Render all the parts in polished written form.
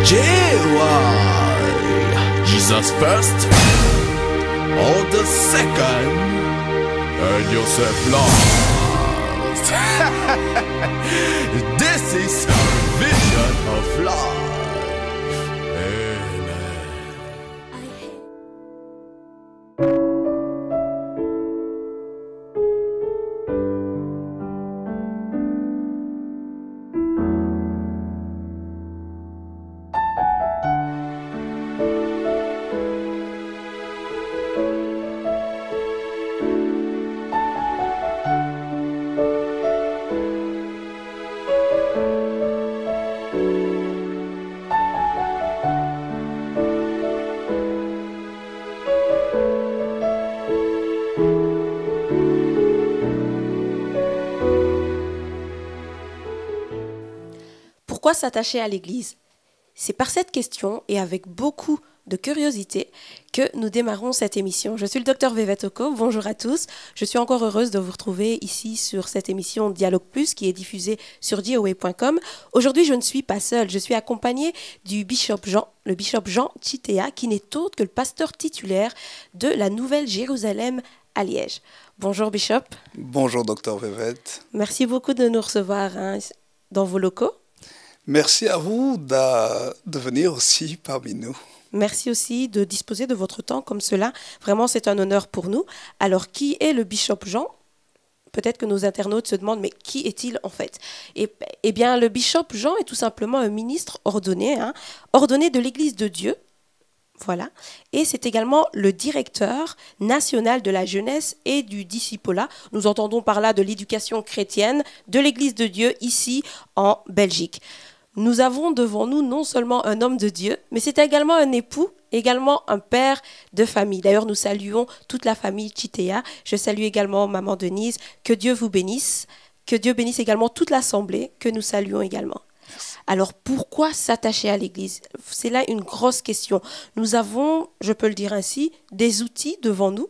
J.Y. Jesus first, all the second, earn yourself lost. This is a vision of life. Amen. Pourquoi s'attacher à l'Église? C'est par cette question et avec beaucoup de curiosité que nous démarrons cette émission. Je suis le Dr Vévet Oko, bonjour à tous. Je suis encore heureuse de vous retrouver ici sur cette émission Dialogue Plus qui est diffusée sur joa.com. Aujourd'hui, je ne suis pas seule, je suis accompagnée du bishop Jean, le bishop Jean Chitea, qui n'est autre que le pasteur titulaire de la Nouvelle-Jérusalem à Liège. Bonjour bishop. Bonjour Dr Vévet. Merci beaucoup de nous recevoir dans vos locaux. Merci à vous de venir aussi parmi nous. Merci aussi de disposer de votre temps comme cela. Vraiment, c'est un honneur pour nous. Alors, qui est le bishop Jean? Peut-être que nos internautes se demandent, mais qui est-il en fait? Eh bien, le bishop Jean est tout simplement un ministre ordonné, ordonné de l'Église de Dieu. Voilà. Et c'est également le directeur national de la jeunesse et du discipulat. Nous entendons par là de l'éducation chrétienne de l'Église de Dieu ici en Belgique. Nous avons devant nous non seulement un homme de Dieu, mais c'est également un époux, également un père de famille. D'ailleurs, nous saluons toute la famille Chitea. Je salue également maman Denise. Que Dieu vous bénisse. Que Dieu bénisse également toute l'assemblée que nous saluons également. Alors, pourquoi s'attacher à l'Église? C'est là une grosse question. Nous avons, je peux le dire ainsi, des outils devant nous,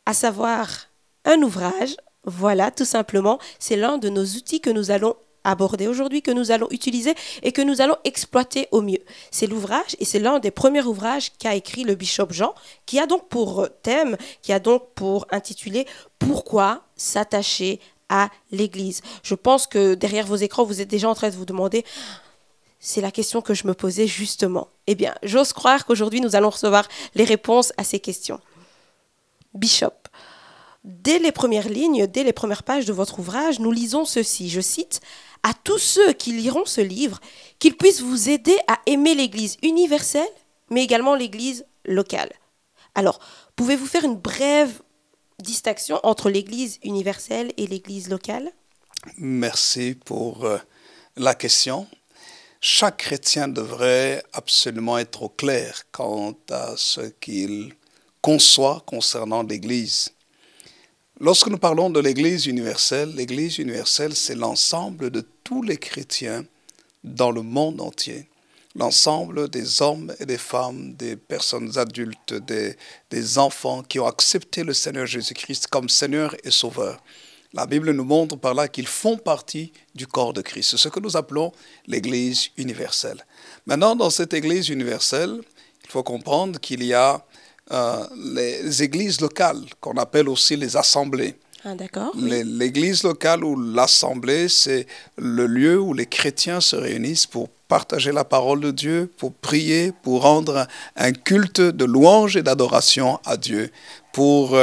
à savoir un ouvrage. Voilà, tout simplement, c'est l'un de nos outils que nous allons aborder aujourd'hui, que nous allons utiliser et que nous allons exploiter au mieux. C'est l'ouvrage et c'est l'un des premiers ouvrages qu'a écrit le bishop Jean, qui a donc pour thème, qui a donc pour intitulé « Pourquoi s'attacher à l'Église ?» Je pense que derrière vos écrans, vous êtes déjà en train de vous demander « C'est la question que je me posais justement. » Eh bien, j'ose croire qu'aujourd'hui, nous allons recevoir les réponses à ces questions. Bishop, dès les premières lignes, dès les premières pages de votre ouvrage, nous lisons ceci, je cite « À tous ceux qui liront ce livre, qu'ils puissent vous aider à aimer l'Église universelle, mais également l'Église locale. » Alors, pouvez-vous faire une brève distinction entre l'Église universelle et l'Église locale? Merci pour la question. Chaque chrétien devrait absolument être au clair quant à ce qu'il conçoit concernant l'Église. Lorsque nous parlons de l'Église universelle, c'est l'ensemble de tous les chrétiens dans le monde entier. L'ensemble des hommes et des femmes, des personnes adultes, des enfants qui ont accepté le Seigneur Jésus-Christ comme Seigneur et Sauveur. La Bible nous montre par là qu'ils font partie du corps de Christ. C'est ce que nous appelons l'Église universelle. Maintenant, dans cette Église universelle, il faut comprendre qu'il y a les églises locales, qu'on appelle aussi les assemblées. Ah, d'accord. L'église locale ou l'assemblée, c'est le lieu où les chrétiens se réunissent pour partager la parole de Dieu, pour prier, pour rendre un culte de louange et d'adoration à Dieu, pour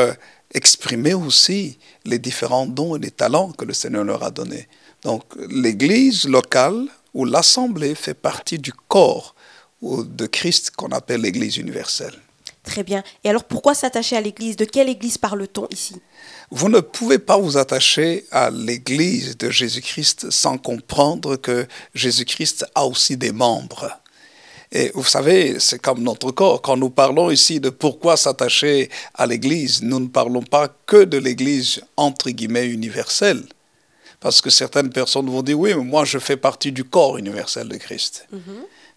exprimer aussi les différents dons et les talents que le Seigneur leur a donnés. Donc, l'église locale ou l'assemblée fait partie du corps de Christ qu'on appelle l'église universelle. Très bien. Et alors, pourquoi s'attacher à l'Église? De quelle Église parle-t-on ici? Vous ne pouvez pas vous attacher à l'Église de Jésus-Christ sans comprendre que Jésus-Christ a aussi des membres. Et vous savez, c'est comme notre corps. Quand nous parlons ici de pourquoi s'attacher à l'Église, nous ne parlons pas que de l'Église, entre guillemets, universelle. Parce que certaines personnes vont dire, oui, mais moi je fais partie du corps universel de Christ.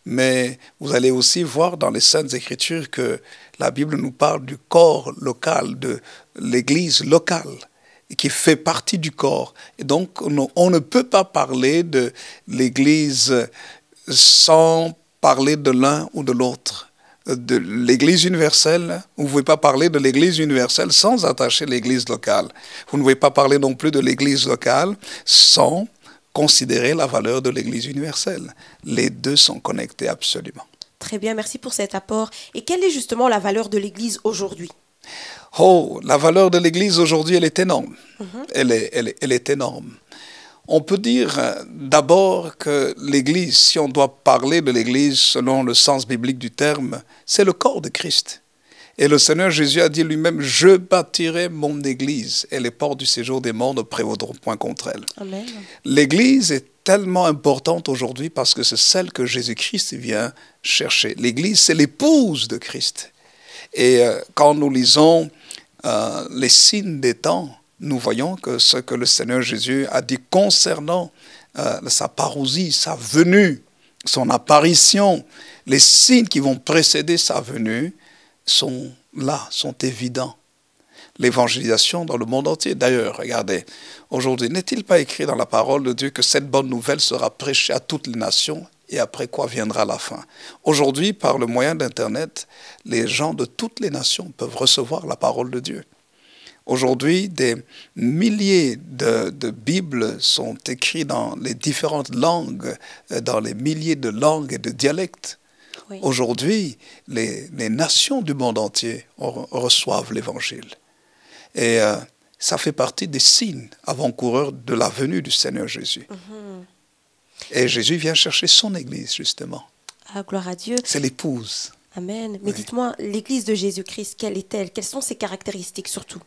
Mais vous allez aussi voir dans les Saintes Écritures que la Bible nous parle du corps local, de l'Église locale, qui fait partie du corps. Et donc, on ne peut pas parler de l'Église sans parler de l'un ou de l'autre. De l'Église universelle, vous ne pouvez pas parler de l'Église universelle sans attacher l'Église locale. Vous ne pouvez pas parler non plus de l'Église locale sans considérer la valeur de l'Église universelle. Les deux sont connectés absolument. Très bien, merci pour cet apport. Et quelle est justement la valeur de l'Église aujourd'hui? Oh, la valeur de l'Église aujourd'hui, elle est énorme. Elle est énorme. On peut dire d'abord que l'Église, si on doit parler de l'Église selon le sens biblique du terme, c'est le corps de Christ. Et le Seigneur Jésus a dit lui-même, « Je bâtirai mon Église, et les portes du séjour des morts ne prévaudront point contre elle. » Amen. L'Église est tellement importante aujourd'hui parce que c'est celle que Jésus-Christ vient chercher. L'Église, c'est l'épouse de Christ. Et quand nous lisons les signes des temps, nous voyons que ce que le Seigneur Jésus a dit concernant sa parousie, sa venue, son apparition, les signes qui vont précéder sa venue sont là, sont évidents. L'évangélisation dans le monde entier. D'ailleurs, regardez, aujourd'hui, n'est-il pas écrit dans la parole de Dieu que cette bonne nouvelle sera prêchée à toutes les nations et après quoi viendra la fin? Aujourd'hui, par le moyen d'Internet, les gens de toutes les nations peuvent recevoir la parole de Dieu. Aujourd'hui, des milliers de Bibles sont écrites dans les différentes langues, dans les milliers de langues et de dialectes. Oui. Aujourd'hui, les nations du monde entier reçoivent l'Évangile. Et ça fait partie des signes avant-coureurs de la venue du Seigneur Jésus. Et Jésus vient chercher son Église, justement. Ah, gloire à Dieu. C'est l'épouse. Amen. Mais dites-moi, l'Église de Jésus-Christ, quelle est-elle? Quelles sont ses caractéristiques surtout?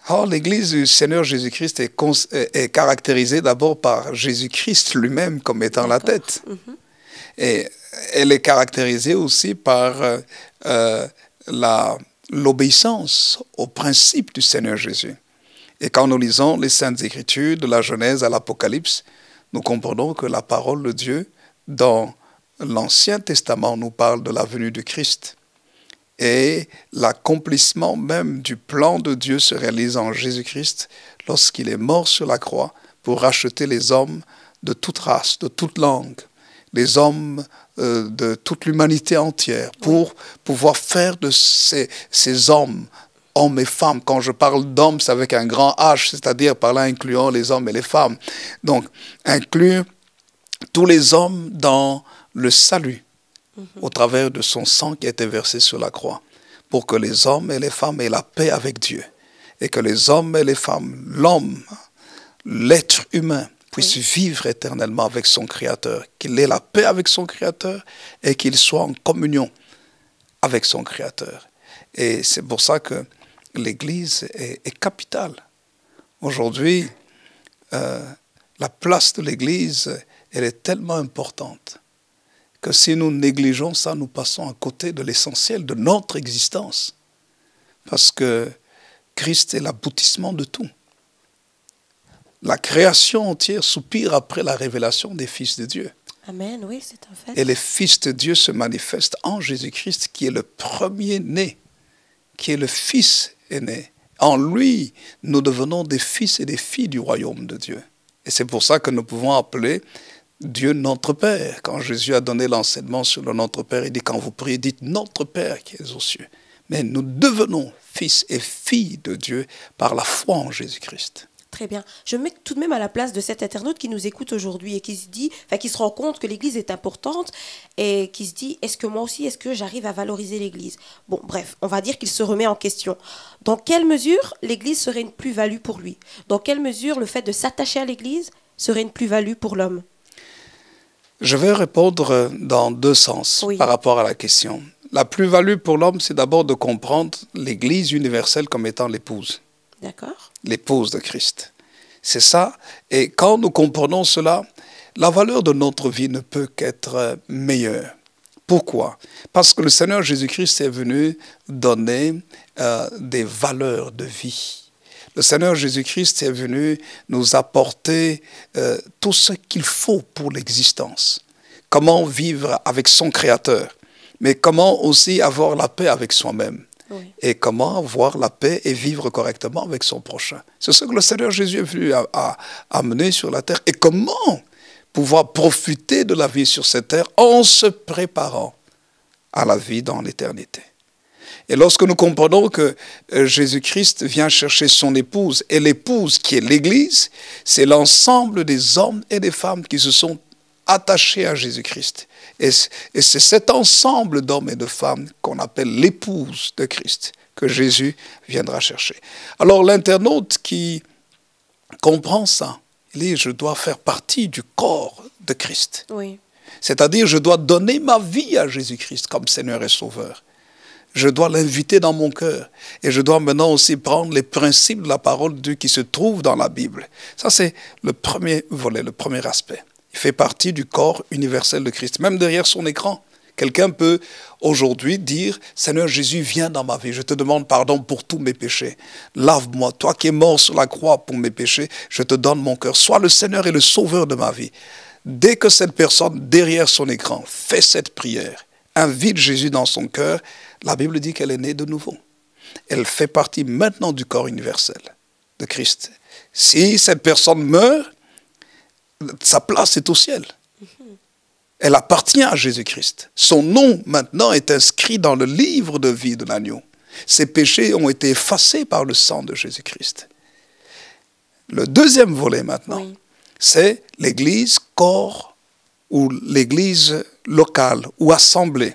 Or, l'Église du Seigneur Jésus-Christ est caractérisée d'abord par Jésus-Christ lui-même comme étant la tête. Et elle est caractérisée aussi par l'obéissance aux principes du Seigneur Jésus. Et quand nous lisons les Saintes Écritures, de la Genèse à l'Apocalypse, nous comprenons que la parole de Dieu, dans l'Ancien Testament, nous parle de la venue de Christ. Et l'accomplissement même du plan de Dieu se réalise en Jésus-Christ lorsqu'il est mort sur la croix pour racheter les hommes de toute race, de toute langue, les hommes de toute l'humanité entière, pour pouvoir faire de ces hommes et femmes. Quand je parle d'hommes, c'est avec un grand H, c'est-à-dire par là incluant les hommes et les femmes. Donc, inclure tous les hommes dans le salut au travers de son sang qui a été versé sur la croix, pour que les hommes et les femmes aient la paix avec Dieu, et que les hommes et les femmes, l'homme, l'être humain, puisse vivre éternellement avec son Créateur, qu'il ait la paix avec son Créateur et qu'il soit en communion avec son Créateur. Et c'est pour ça que l'Église est capitale. Aujourd'hui, la place de l'Église, elle est tellement importante que si nous négligeons ça, nous passons à côté de l'essentiel de notre existence. Parce que Christ est l'aboutissement de tout. La création entière soupire après la révélation des fils de Dieu. Amen, oui, c'est un fait. Et les fils de Dieu se manifestent en Jésus-Christ, qui est le premier-né, qui est le fils aîné. En lui, nous devenons des fils et des filles du royaume de Dieu. Et c'est pour ça que nous pouvons appeler Dieu notre Père. Quand Jésus a donné l'enseignement sur le Notre Père, il dit, quand vous priez, dites Notre Père qui est aux cieux. Mais nous devenons fils et filles de Dieu par la foi en Jésus-Christ. Très bien. Je me mets tout de même à la place de cet internaute qui nous écoute aujourd'hui et qui se rend compte que l'Église est importante et qui se dit, est-ce que moi aussi, est-ce que j'arrive à valoriser l'Église? Bon, bref, on va dire qu'il se remet en question. Dans quelle mesure l'Église serait une plus-value pour lui? Dans quelle mesure le fait de s'attacher à l'Église serait une plus-value pour l'homme? Je vais répondre dans deux sens par rapport à la question. La plus-value pour l'homme, c'est d'abord de comprendre l'Église universelle comme étant l'épouse. D'accord. L'épouse de Christ. C'est ça. Et quand nous comprenons cela, la valeur de notre vie ne peut qu'être meilleure. Pourquoi? Parce que le Seigneur Jésus-Christ est venu donner des valeurs de vie. Le Seigneur Jésus-Christ est venu nous apporter tout ce qu'il faut pour l'existence. Comment vivre avec son Créateur, mais comment aussi avoir la paix avec soi-même. Oui. Et comment avoir la paix et vivre correctement avec son prochain. C'est ce que le Seigneur Jésus est venu à amener sur la terre. Et comment pouvoir profiter de la vie sur cette terre en se préparant à la vie dans l'éternité. Et lorsque nous comprenons que Jésus-Christ vient chercher son épouse, et l'épouse qui est l'Église, c'est l'ensemble des hommes et des femmes qui se sont attachés à Jésus-Christ. Et c'est cet ensemble d'hommes et de femmes qu'on appelle l'épouse de Christ, que Jésus viendra chercher. Alors l'internaute qui comprend ça, il dit, je dois faire partie du corps de Christ. Oui. C'est-à-dire, je dois donner ma vie à Jésus-Christ comme Seigneur et Sauveur. Je dois l'inviter dans mon cœur. Et je dois maintenant aussi prendre les principes de la parole de Dieu qui se trouvent dans la Bible. Ça, c'est le premier volet, le premier aspect. Il fait partie du corps universel de Christ. Même derrière son écran, quelqu'un peut aujourd'hui dire, Seigneur Jésus, viens dans ma vie. Je te demande pardon pour tous mes péchés. Lave-moi. Toi qui es mort sur la croix pour mes péchés, je te donne mon cœur. Sois le Seigneur et le Sauveur de ma vie. Dès que cette personne, derrière son écran, fait cette prière, invite Jésus dans son cœur, la Bible dit qu'elle est née de nouveau. Elle fait partie maintenant du corps universel de Christ. Si cette personne meurt, sa place est au ciel. Elle appartient à Jésus-Christ. Son nom maintenant est inscrit dans le livre de vie de l'agneau. Ses péchés ont été effacés par le sang de Jésus-Christ. Le deuxième volet maintenant, oui, c'est l'église corps ou l'église locale ou assemblée.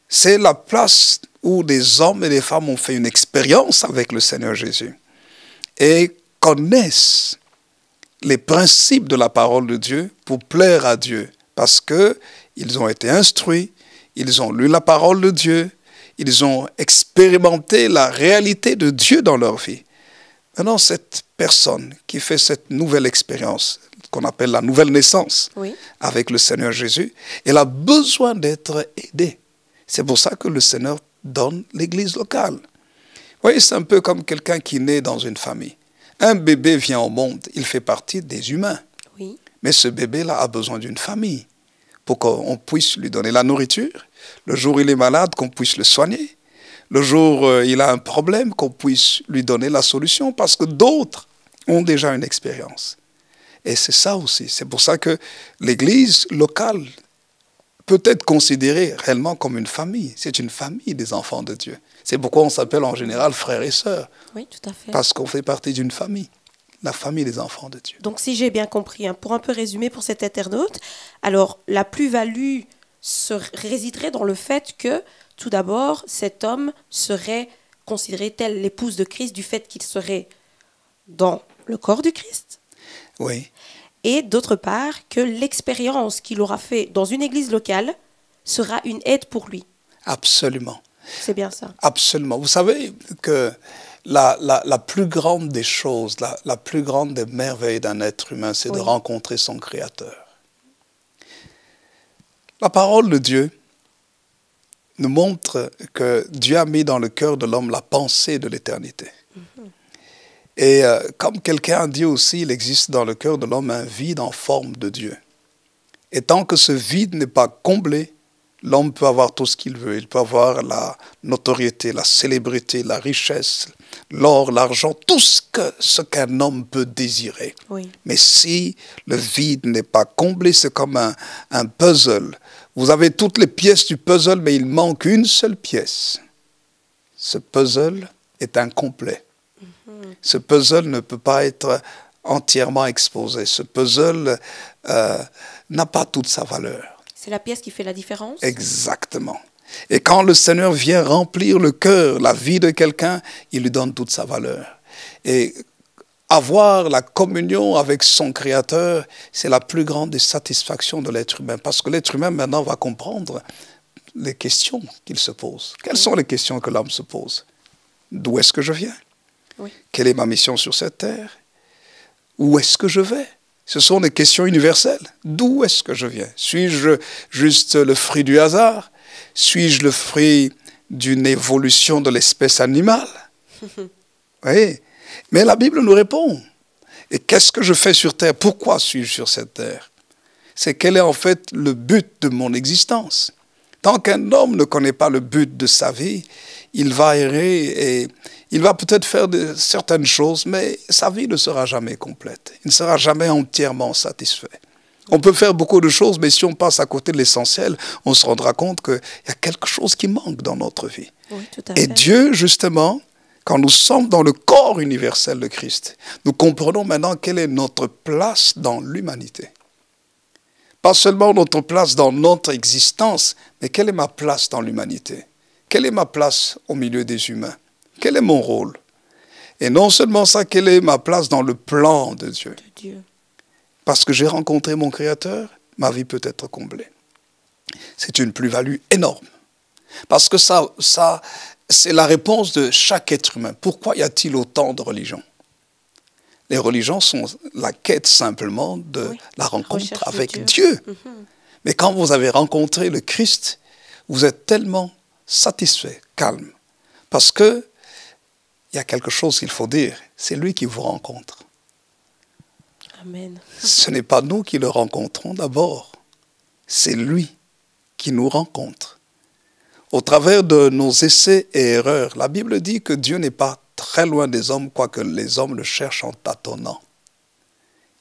C'est la place où des hommes et des femmes ont fait une expérience avec le Seigneur Jésus et connaissent les principes de la parole de Dieu pour plaire à Dieu parce qu'ils ont été instruits, ils ont lu la parole de Dieu, ils ont expérimenté la réalité de Dieu dans leur vie. Maintenant, cette personne qui fait cette nouvelle expérience, qu'on appelle la nouvelle naissance, oui, avec le Seigneur Jésus, elle a besoin d'être aidée. C'est pour ça que le Seigneur donne l'église locale. Vous voyez, c'est un peu comme quelqu'un qui naît dans une famille. Un bébé vient au monde, il fait partie des humains. Oui. Mais ce bébé-là a besoin d'une famille pour qu'on puisse lui donner la nourriture. Le jour où il est malade, qu'on puisse le soigner. Le jour où il a un problème, qu'on puisse lui donner la solution parce que d'autres ont déjà une expérience. Et c'est ça aussi. C'est pour ça que l'église locale peut être considérée réellement comme une famille. C'est une famille des enfants de Dieu. C'est pourquoi on s'appelle en général frères et sœurs. Oui, tout à fait. Parce qu'on fait partie d'une famille, la famille des enfants de Dieu. Donc si j'ai bien compris, pour un peu résumer pour cet internaute, alors la plus-value résiderait dans le fait que, tout d'abord, cet homme serait considéré tel l'épouse de Christ du fait qu'il serait dans le corps du Christ. Oui. Et d'autre part, que l'expérience qu'il aura fait dans une église locale sera une aide pour lui. Absolument. C'est bien ça. Absolument. Vous savez que la plus grande des choses, la plus grande des merveilles d'un être humain, c'est oui, de rencontrer son Créateur. La parole de Dieu nous montre que Dieu a mis dans le cœur de l'homme la pensée de l'éternité. Et comme quelqu'un a dit aussi, il existe dans le cœur de l'homme un vide en forme de Dieu. Et tant que ce vide n'est pas comblé, l'homme peut avoir tout ce qu'il veut. Il peut avoir la notoriété, la célébrité, la richesse, l'or, l'argent, tout ce qu'un homme peut désirer. Oui. Mais si le vide n'est pas comblé, c'est comme un puzzle. Vous avez toutes les pièces du puzzle, mais il manque une seule pièce. Ce puzzle est incomplet. Ce puzzle ne peut pas être entièrement exposé. Ce puzzle n'a pas toute sa valeur. C'est la pièce qui fait la différence? Exactement. Et quand le Seigneur vient remplir le cœur, la vie de quelqu'un, il lui donne toute sa valeur. Et avoir la communion avec son Créateur, c'est la plus grande des satisfactions de l'être humain. Parce que l'être humain, maintenant, va comprendre les questions qu'il se pose. Quelles sont les questions que l'homme se pose? D'où est-ce que je viens? Oui. Quelle est ma mission sur cette terre? Où est-ce que je vais? Ce sont des questions universelles. D'où est-ce que je viens? Suis-je juste le fruit du hasard? Suis-je le fruit d'une évolution de l'espèce animale? Oui. Mais la Bible nous répond. Et qu'est-ce que je fais sur terre? Pourquoi suis-je sur cette terre? C'est quel est en fait le but de mon existence. Tant qu'un homme ne connaît pas le but de sa vie, il va errer et il va peut-être faire certaines choses, mais sa vie ne sera jamais complète. Il ne sera jamais entièrement satisfait. On peut faire beaucoup de choses, mais si on passe à côté de l'essentiel, on se rendra compte qu'il y a quelque chose qui manque dans notre vie. Oui, tout à Et fait. Dieu, justement, quand nous sommes dans le corps universel de Christ, nous comprenons maintenant quelle est notre place dans l'humanité. Pas seulement notre place dans notre existence, mais quelle est ma place dans l'humanité? Quelle est ma place au milieu des humains? Quel est mon rôle? Et non seulement ça, quelle est ma place dans le plan de Dieu? De Dieu. Parce que j'ai rencontré mon Créateur, ma vie peut être comblée. C'est une plus-value énorme. Parce que ça, c'est la réponse de chaque être humain. Pourquoi y a-t-il autant de religions? Les religions sont la quête simplement de la rencontre recherche de avec Dieu. Dieu. Mais quand vous avez rencontré le Christ, vous êtes tellement satisfait, calme. Parce que il y a quelque chose qu'il faut dire, c'est lui qui vous rencontre. Amen. Ce n'est pas nous qui le rencontrons d'abord, c'est lui qui nous rencontre. Au travers de nos essais et erreurs, la Bible dit que Dieu n'est pas très loin des hommes, quoique les hommes le cherchent en tâtonnant.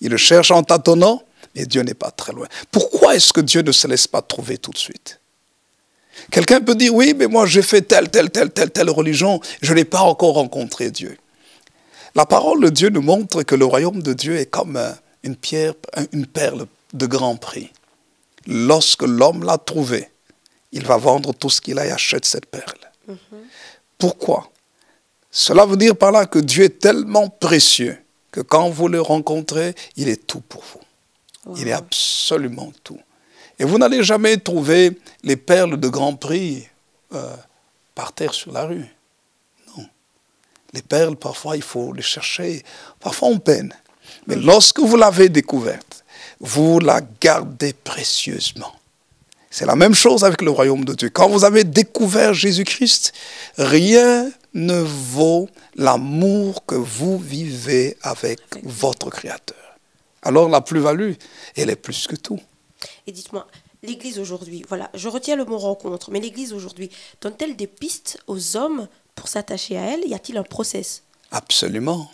Ils le cherchent en tâtonnant, mais Dieu n'est pas très loin. Pourquoi est-ce que Dieu ne se laisse pas trouver tout de suite? Quelqu'un peut dire, oui, mais moi j'ai fait telle religion, je n'ai pas encore rencontré Dieu. La parole de Dieu nous montre que le royaume de Dieu est comme une perle de grand prix. Lorsque l'homme l'a trouvée, il va vendre tout ce qu'il a et achète cette perle. Pourquoi? Cela veut dire par là que Dieu est tellement précieux que quand vous le rencontrez, il est tout pour vous. Il est absolument tout. Et vous n'allez jamais trouver les perles de grand prix par terre sur la rue. Non. Les perles, parfois, il faut les chercher. Parfois, on peine. Mais lorsque vous l'avez découverte, vous la gardez précieusement. C'est la même chose avec le royaume de Dieu. Quand vous avez découvert Jésus-Christ, rien ne vaut l'amour que vous vivez avec votre Créateur. Alors la plus-value, elle est plus que tout. Et dites-moi, l'Église aujourd'hui, voilà, je retiens le mot rencontre, mais l'Église aujourd'hui, donne-t-elle des pistes aux hommes pour s'attacher à elle? Y a-t-il un process? Absolument.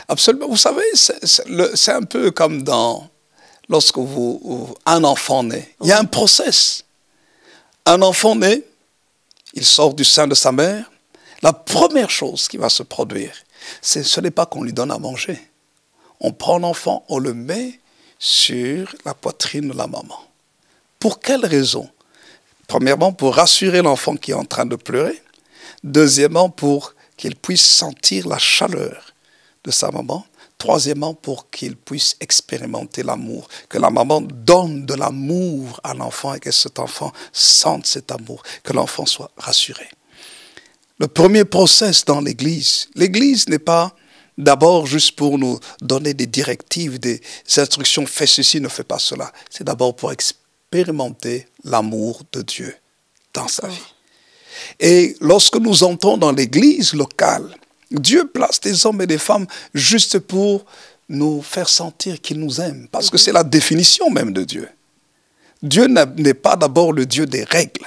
Absolument. Vous savez, c'est un peu comme lorsque un enfant naît. Il y a un process. Un enfant naît, il sort du sein de sa mère. La première chose qui va se produire, ce n'est pas qu'on lui donne à manger. On prend l'enfant, on le met sur la poitrine de la maman. Pour quelle raison? Premièrement, pour rassurer l'enfant qui est en train de pleurer. Deuxièmement, pour qu'il puisse sentir la chaleur de sa maman. Troisièmement, pour qu'il puisse expérimenter l'amour. Que la maman donne de l'amour à l'enfant et que cet enfant sente cet amour. Que l'enfant soit rassuré. Le premier process dans l'Église n'est pas d'abord juste pour nous donner des directives, des instructions, fais ceci, ne fais pas cela. C'est d'abord pour expérimenter l'amour de Dieu dans sa vie. Et lorsque nous entrons dans l'Église locale, Dieu place des hommes et des femmes juste pour nous faire sentir qu'il nous aime. Parce que c'est la définition même de Dieu. Dieu n'est pas d'abord le Dieu des règles.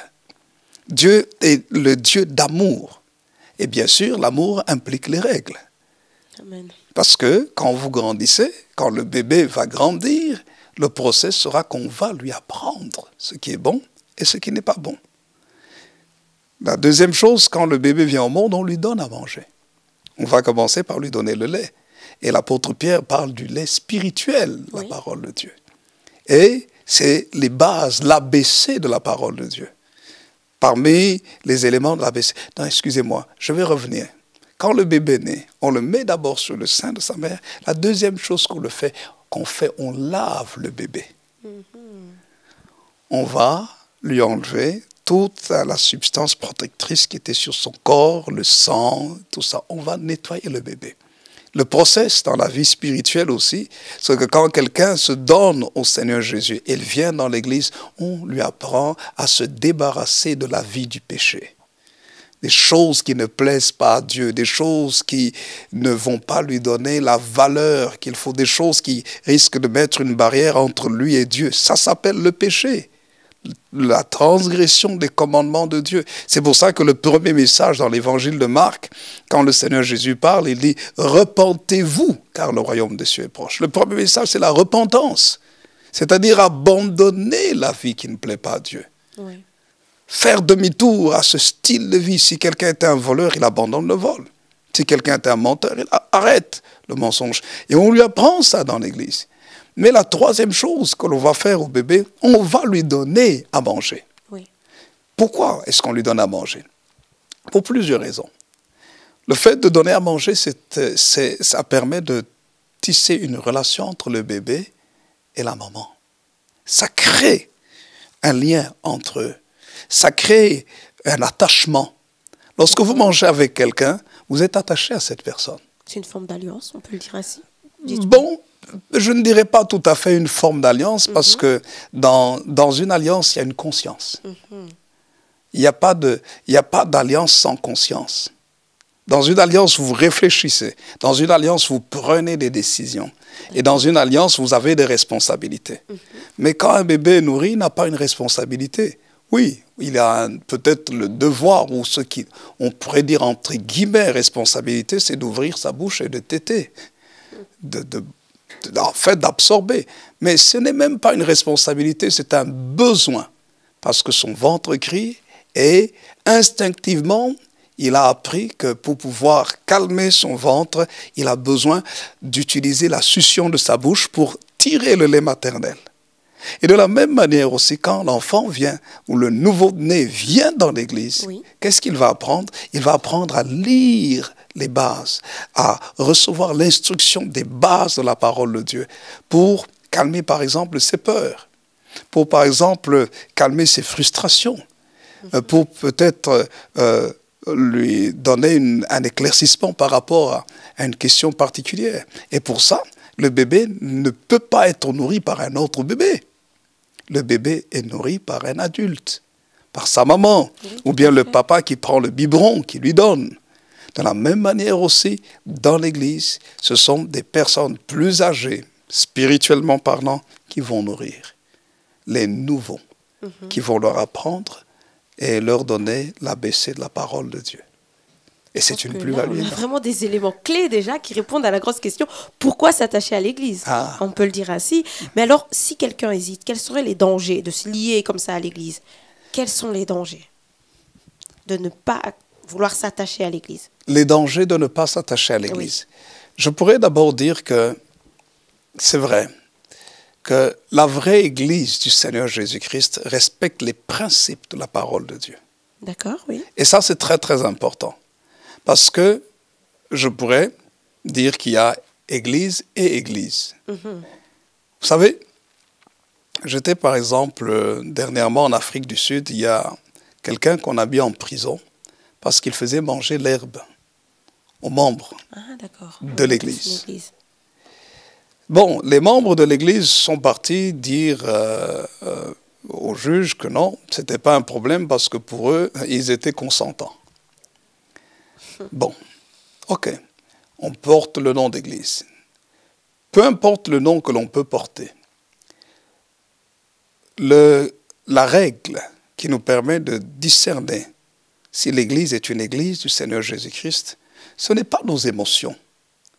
Dieu est le Dieu d'amour. Et bien sûr, l'amour implique les règles. Amen. Parce que quand vous grandissez, quand le bébé va grandir, le process sera qu'on va lui apprendre ce qui est bon et ce qui n'est pas bon. La deuxième chose, quand le bébé vient au monde, on lui donne à manger. On va commencer par lui donner le lait. Et l'apôtre Pierre parle du lait spirituel, la parole de Dieu. Et c'est les bases, l'ABC de la parole de Dieu. Parmi les éléments de l'ABC. Non, excusez-moi, je vais revenir. Quand le bébé naît, on le met d'abord sur le sein de sa mère. La deuxième chose qu'on fait, on lave le bébé. On va lui enlever toute la substance protectrice qui était sur son corps, le sang, tout ça. On va nettoyer le bébé. Le process dans la vie spirituelle aussi, c'est que quand quelqu'un se donne au Seigneur Jésus, il vient dans l'église, on lui apprend à se débarrasser de la vie du péché. Des choses qui ne plaisent pas à Dieu, des choses qui ne vont pas lui donner la valeur qu'il faut, des choses qui risquent de mettre une barrière entre lui et Dieu. Ça s'appelle le péché. La transgression des commandements de Dieu. C'est pour ça que le premier message dans l'évangile de Marc, quand le Seigneur Jésus parle, il dit « Repentez-vous, car le royaume des cieux est proche ». Le premier message, c'est la repentance. C'est-à-dire abandonner la vie qui ne plaît pas à Dieu. Oui. Faire demi-tour à ce style de vie. Si quelqu'un est un voleur, il abandonne le vol. Si quelqu'un est un menteur, il arrête le mensonge. Et on lui apprend ça dans l'église. Mais la troisième chose que l'on va faire au bébé, on va lui donner à manger. Oui. Pourquoi est-ce qu'on lui donne à manger? Pour plusieurs raisons. Le fait de donner à manger, ça permet de tisser une relation entre le bébé et la maman. Ça crée un lien entre eux. Ça crée un attachement. Lorsque vous mangez avec quelqu'un, vous êtes attaché à cette personne. C'est une forme d'alliance, on peut le dire ainsi. Bon, je ne dirais pas tout à fait une forme d'alliance parce que dans une alliance, il y a une conscience. Il n'y a pas d'alliance sans conscience. Dans une alliance, vous réfléchissez. Dans une alliance, vous prenez des décisions. Et dans une alliance, vous avez des responsabilités. Mais quand un bébé est nourri, il n'a pas une responsabilité. Oui, il a peut-être le devoir, ou ce qu'on pourrait dire entre guillemets responsabilité, c'est d'ouvrir sa bouche et de téter. En fait, d'absorber. Mais ce n'est même pas une responsabilité, c'est un besoin. Parce que son ventre crie et instinctivement, il a appris que pour pouvoir calmer son ventre, il a besoin d'utiliser la succion de sa bouche pour tirer le lait maternel. Et de la même manière aussi, quand l'enfant vient, ou le nouveau-né vient dans l'église, oui. Qu'est-ce qu'il va apprendre? Il va apprendre à lire les bases, à recevoir l'instruction des bases de la parole de Dieu, pour calmer par exemple ses peurs, pour par exemple calmer ses frustrations, pour peut-être lui donner un éclaircissement par rapport à une question particulière. Et pour ça, le bébé ne peut pas être nourri par un autre bébé. Le bébé est nourri par un adulte, par sa maman, ou bien le papa qui prend le biberon, qui lui donne. De la même manière aussi, dans l'Église, ce sont des personnes plus âgées, spirituellement parlant, qui vont nourrir les nouveaux, qui vont leur apprendre et leur donner l'ABC de la parole de Dieu. Et c'est une plus-value. On a vraiment des éléments clés déjà qui répondent à la grosse question, pourquoi s'attacher à l'Église? On peut le dire ainsi. Mais alors, si quelqu'un hésite, quels seraient les dangers de se lier comme ça à l'Église? Quels sont les dangers de ne pas vouloir s'attacher à l'Église? Les dangers de ne pas s'attacher à l'Église. Oui. Je pourrais d'abord dire que c'est vrai que la vraie Église du Seigneur Jésus-Christ respecte les principes de la parole de Dieu. D'accord, oui. Et ça, c'est très, très important. Parce que je pourrais dire qu'il y a Église et Église. Vous savez, j'étais par exemple dernièrement en Afrique du Sud, il y a quelqu'un qu'on a mis en prison parce qu'il faisait manger l'herbe aux membres de l'Église. Bon, les membres de l'Église sont partis dire au juge que non, ce n'était pas un problème parce que pour eux, ils étaient consentants. Bon, ok, on porte le nom d'église. Peu importe le nom que l'on peut porter, la règle qui nous permet de discerner si l'église est une église du Seigneur Jésus-Christ, ce n'est pas nos émotions.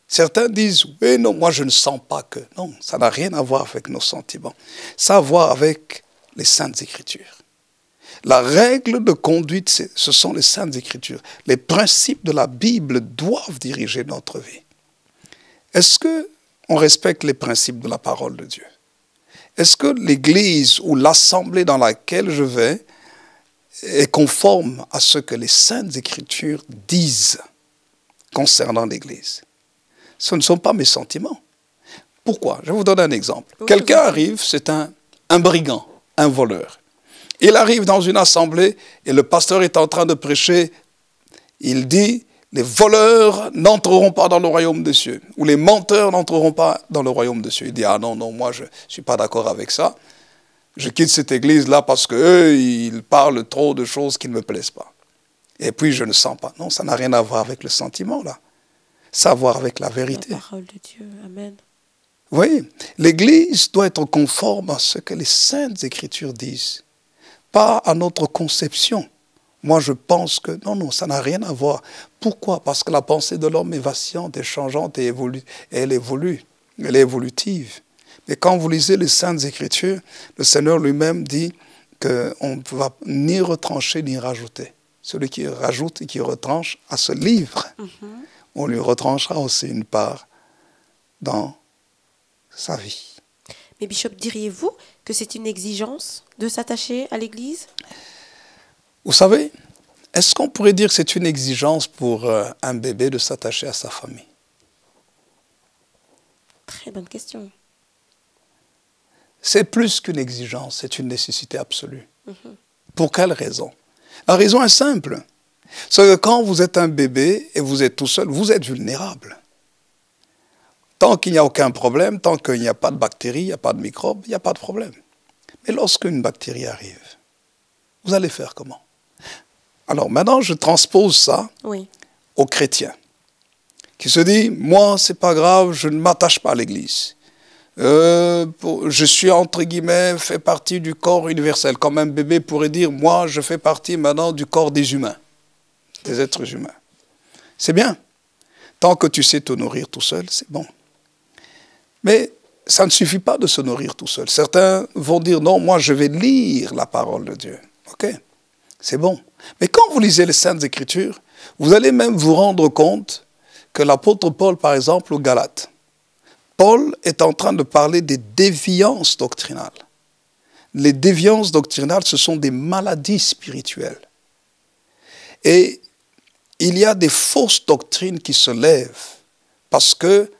Certains disent, oui, non, moi je ne sens pas que. Non, ça n'a rien à voir avec nos sentiments. Ça a à voir avec les Saintes Écritures. La règle de conduite, ce sont les Saintes Écritures. Les principes de la Bible doivent diriger notre vie. Est-ce qu'on respecte les principes de la parole de Dieu? Est-ce que l'Église ou l'assemblée dans laquelle je vais est conforme à ce que les Saintes Écritures disent concernant l'Église? Ce ne sont pas mes sentiments. Pourquoi? Je vous donne un exemple. Quelqu'un arrive, c'est un brigand, un voleur. Il arrive dans une assemblée et le pasteur est en train de prêcher. Il dit, les voleurs n'entreront pas dans le royaume des cieux. Ou les menteurs n'entreront pas dans le royaume des cieux. Il dit, ah non, non, moi je ne suis pas d'accord avec ça. Je quitte cette église-là parce qu'eux, ils parlent trop de choses qui ne me plaisent pas. Et puis je ne sens pas. Non, ça n'a rien à voir avec le sentiment là. Ça a à voir avec la vérité. La parole de Dieu, amen. Oui, l'église doit être conforme à ce que les Saintes Écritures disent. Pas à notre conception. Moi, je pense que non, ça n'a rien à voir. Pourquoi? Parce que la pensée de l'homme est vacillante, est changeante et elle évolue. Elle est évolutive. Mais quand vous lisez les Saintes Écritures, le Seigneur lui-même dit qu'on ne va ni retrancher ni rajouter. Celui qui rajoute et qui retranche à ce livre, on lui retranchera aussi une part dans sa vie. Mais Bishop, diriez-vous que c'est une exigence de s'attacher à l'Église? Vous savez, est-ce qu'on pourrait dire que c'est une exigence pour un bébé de s'attacher à sa famille? Très bonne question. C'est plus qu'une exigence, c'est une nécessité absolue. Pour quelle raison? La raison est simple. C'est que quand vous êtes un bébé et vous êtes tout seul, vous êtes vulnérable. Tant qu'il n'y a aucun problème, tant qu'il n'y a pas de bactéries, il n'y a pas de microbes, il n'y a pas de problème. Mais lorsqu'une bactérie arrive, vous allez faire comment? Alors maintenant, je transpose ça aux chrétiens qui se disent, moi, c'est pas grave, je ne m'attache pas à l'Église. Je suis, entre guillemets, fait partie du corps universel. Comme un bébé pourrait dire, moi, je fais partie maintenant du corps des humains, des êtres humains. C'est bien. Tant que tu sais te nourrir tout seul, c'est bon. Mais ça ne suffit pas de se nourrir tout seul. Certains vont dire, non, moi, je vais lire la parole de Dieu. OK, c'est bon. Mais quand vous lisez les Saintes Écritures, vous allez même vous rendre compte que l'apôtre Paul, par exemple, aux Galates, Paul est en train de parler des déviances doctrinales. Les déviances doctrinales, ce sont des maladies spirituelles. Et il y a des fausses doctrines qui se lèvent parce que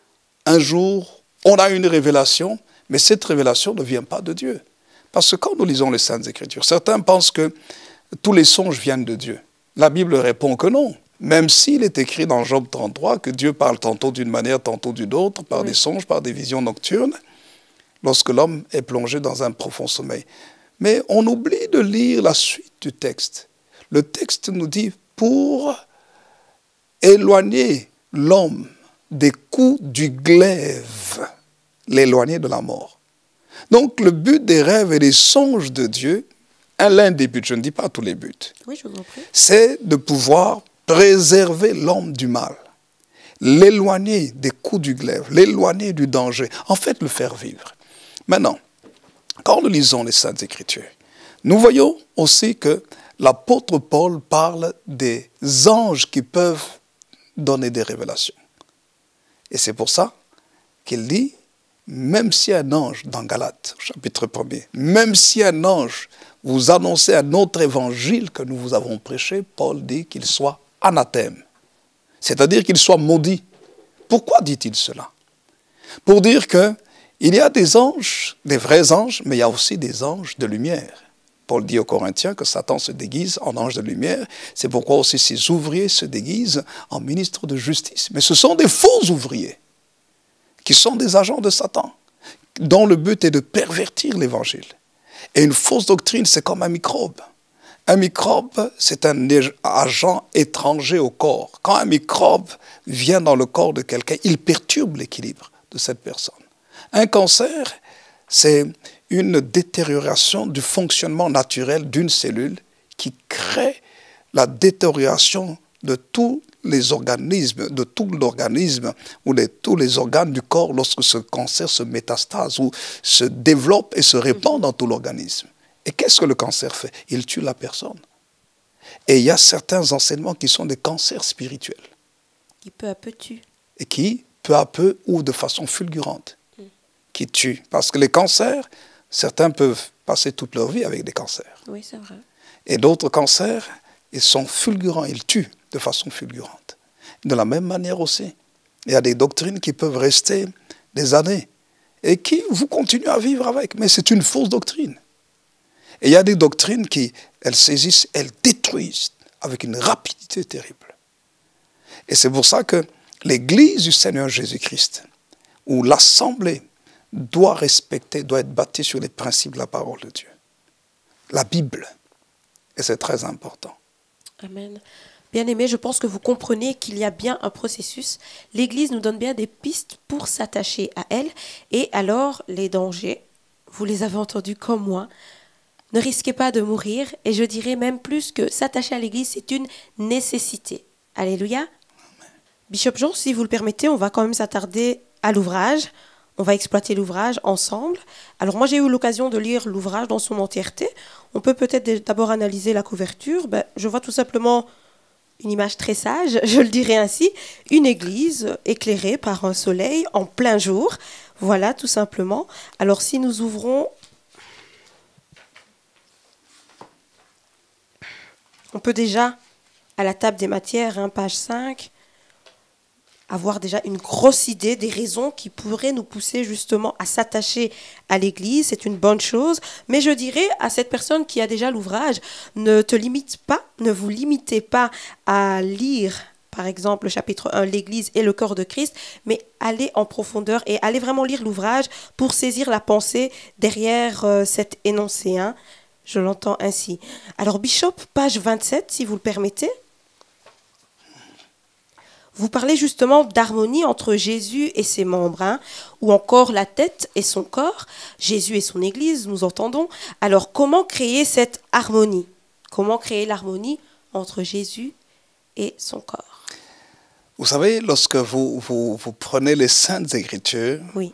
un jour, on a une révélation, mais cette révélation ne vient pas de Dieu. Parce que quand nous lisons les Saintes Écritures, certains pensent que tous les songes viennent de Dieu. La Bible répond que non. Même s'il est écrit dans Job 33 que Dieu parle tantôt d'une manière, tantôt d'une autre, par des songes, par des visions nocturnes, lorsque l'homme est plongé dans un profond sommeil. Mais on oublie de lire la suite du texte. Le texte nous dit, pour éloigner l'homme des coups du glaive, l'éloigner de la mort. Donc le but des rêves et des songes de Dieu, l'un des buts, je ne dis pas tous les buts, c'est de pouvoir préserver l'homme du mal, l'éloigner des coups du glaive, l'éloigner du danger, en fait le faire vivre. Maintenant, quand nous lisons les Saintes Écritures, nous voyons aussi que l'apôtre Paul parle des anges qui peuvent donner des révélations. Et c'est pour ça qu'il dit, même si un ange, dans Galates, chapitre 1er, même si un ange vous annonçait un autre évangile que nous vous avons prêché, Paul dit qu'il soit anathème, c'est-à-dire qu'il soit maudit. Pourquoi dit-il cela? Pour dire qu'il y a des anges, des vrais anges, mais il y a aussi des anges de lumière. Paul dit aux Corinthiens que Satan se déguise en ange de lumière. C'est pourquoi aussi ses ouvriers se déguisent en ministres de justice. Mais ce sont des faux ouvriers qui sont des agents de Satan, dont le but est de pervertir l'évangile. Et une fausse doctrine, c'est comme un microbe. Un microbe, c'est un agent étranger au corps. Quand un microbe vient dans le corps de quelqu'un, il perturbe l'équilibre de cette personne. Un cancer, c'est une détérioration du fonctionnement naturel d'une cellule qui crée la détérioration de tous les organismes, de tout l'organisme ou tous les organes du corps lorsque ce cancer se métastase ou se développe et se répand dans tout l'organisme. Et qu'est-ce que le cancer fait? Il tue la personne. Et il y a certains enseignements qui sont des cancers spirituels. Qui peu à peu tuent. Et qui, peu à peu ou de façon fulgurante, qui tuent. Parce que les cancers, certains peuvent passer toute leur vie avec des cancers. Oui, c'est vrai. Et d'autres cancers, ils sont fulgurants, ils tuent de façon fulgurante. De la même manière aussi, il y a des doctrines qui peuvent rester des années et qui vous continuez à vivre avec. Mais c'est une fausse doctrine. Et il y a des doctrines qui, elles saisissent, elles détruisent avec une rapidité terrible. Et c'est pour ça que l'Église du Seigneur Jésus-Christ, où l'Assemblée doit respecter, doit être bâtie sur les principes de la parole de Dieu. La Bible. Et c'est très important. Amen. Bien-aimés, je pense que vous comprenez qu'il y a bien un processus. L'Église nous donne bien des pistes pour s'attacher à elle. Et alors, les dangers, vous les avez entendus comme moi. Ne risquez pas de mourir. Et je dirais même plus que s'attacher à l'Église, c'est une nécessité. Alléluia. Amen. Bishop Jean, si vous le permettez, on va quand même s'attarder à l'ouvrage. On va exploiter l'ouvrage ensemble. Alors moi, j'ai eu l'occasion de lire l'ouvrage dans son entièreté. On peut peut-être d'abord analyser la couverture. Je vois tout simplement une image très sage, je le dirais ainsi, une église éclairée par un soleil en plein jour. Voilà, tout simplement. Alors si nous ouvrons, on peut déjà, à la table des matières, page 5, avoir déjà une grosse idée des raisons qui pourraient nous pousser justement à s'attacher à l'Église. C'est une bonne chose. Mais je dirais à cette personne qui a déjà l'ouvrage, ne vous limitez pas à lire, par exemple, le chapitre 1, l'Église et le corps de Christ, mais allez en profondeur et allez vraiment lire l'ouvrage pour saisir la pensée derrière cet énoncé. Je l'entends ainsi. Alors, Bishop, page 27, si vous le permettez. Vous parlez justement d'harmonie entre Jésus et ses membres, ou encore la tête et son corps, Jésus et son Église, nous entendons. Alors, comment créer cette harmonie? Comment créer l'harmonie entre Jésus et son corps? Vous savez, lorsque vous prenez les Saintes Écritures, oui,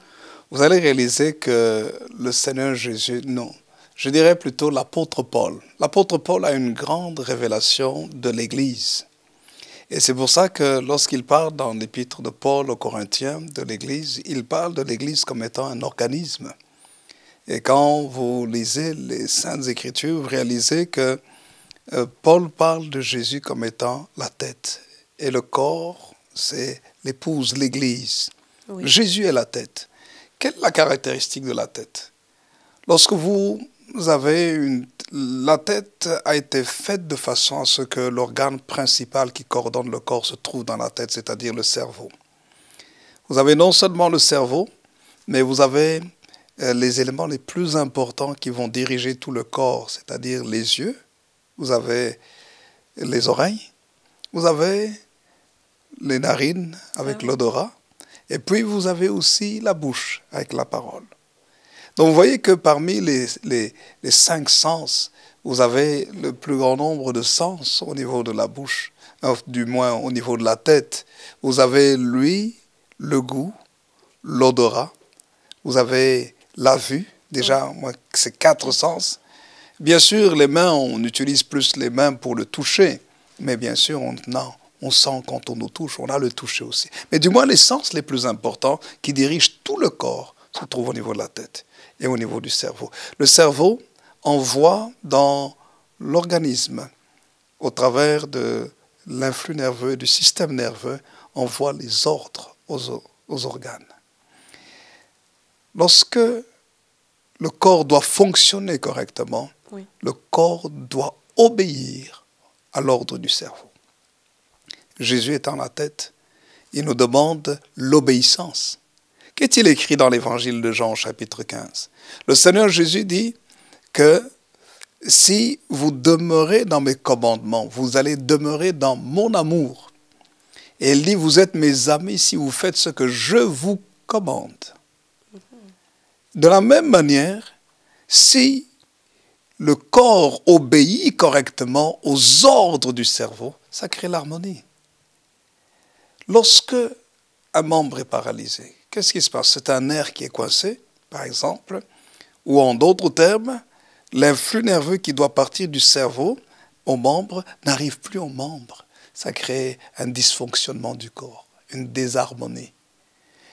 vous allez réaliser que le Seigneur Jésus, non, je dirais plutôt l'apôtre Paul. L'apôtre Paul a une grande révélation de l'Église. Et c'est pour ça que lorsqu'il parle dans l'épître de Paul aux Corinthiens de l'Église, il parle de l'Église comme étant un organisme. Et quand vous lisez les Saintes Écritures, vous réalisez que Paul parle de Jésus comme étant la tête. Et le corps, c'est l'épouse, l'Église. Oui. Jésus est la tête. Quelle est la caractéristique de la tête? Lorsque la tête a été faite de façon à ce que l'organe principal qui coordonne le corps se trouve dans la tête, c'est-à-dire le cerveau. Vous avez non seulement le cerveau, mais vous avez les éléments les plus importants qui vont diriger tout le corps, c'est-à-dire les yeux, vous avez les oreilles, vous avez les narines avec l'odorat, et puis vous avez aussi la bouche avec la parole. Donc vous voyez que parmi les 5 sens, vous avez le plus grand nombre de sens au niveau de la bouche, du moins au niveau de la tête. Vous avez l'ouïe, le goût, l'odorat, vous avez la vue, déjà c'est 4 sens. Bien sûr, les mains, on utilise plus les mains pour le toucher, mais bien sûr, on sent quand on nous touche, on a le toucher aussi. Mais du moins, les sens les plus importants qui dirigent tout le corps se trouvent au niveau de la tête et au niveau du cerveau. Le cerveau envoie dans l'organisme, au travers de l'influx nerveux, du système nerveux, envoie les ordres aux organes. Lorsque le corps doit fonctionner correctement, le corps doit obéir à l'ordre du cerveau. Jésus étant la tête, il nous demande l'obéissance. Qu'est-il écrit dans l'évangile de Jean, chapitre 15? Le Seigneur Jésus dit que si vous demeurez dans mes commandements, vous allez demeurer dans mon amour. Et il dit, vous êtes mes amis si vous faites ce que je vous commande. De la même manière, si le corps obéit correctement aux ordres du cerveau, ça crée l'harmonie. Lorsque un membre est paralysé, qu'est-ce qui se passe? C'est un nerf qui est coincé, par exemple, ou en d'autres termes, l'influx nerveux qui doit partir du cerveau au membre n'arrive plus au membre. Ça crée un dysfonctionnement du corps, une désharmonie.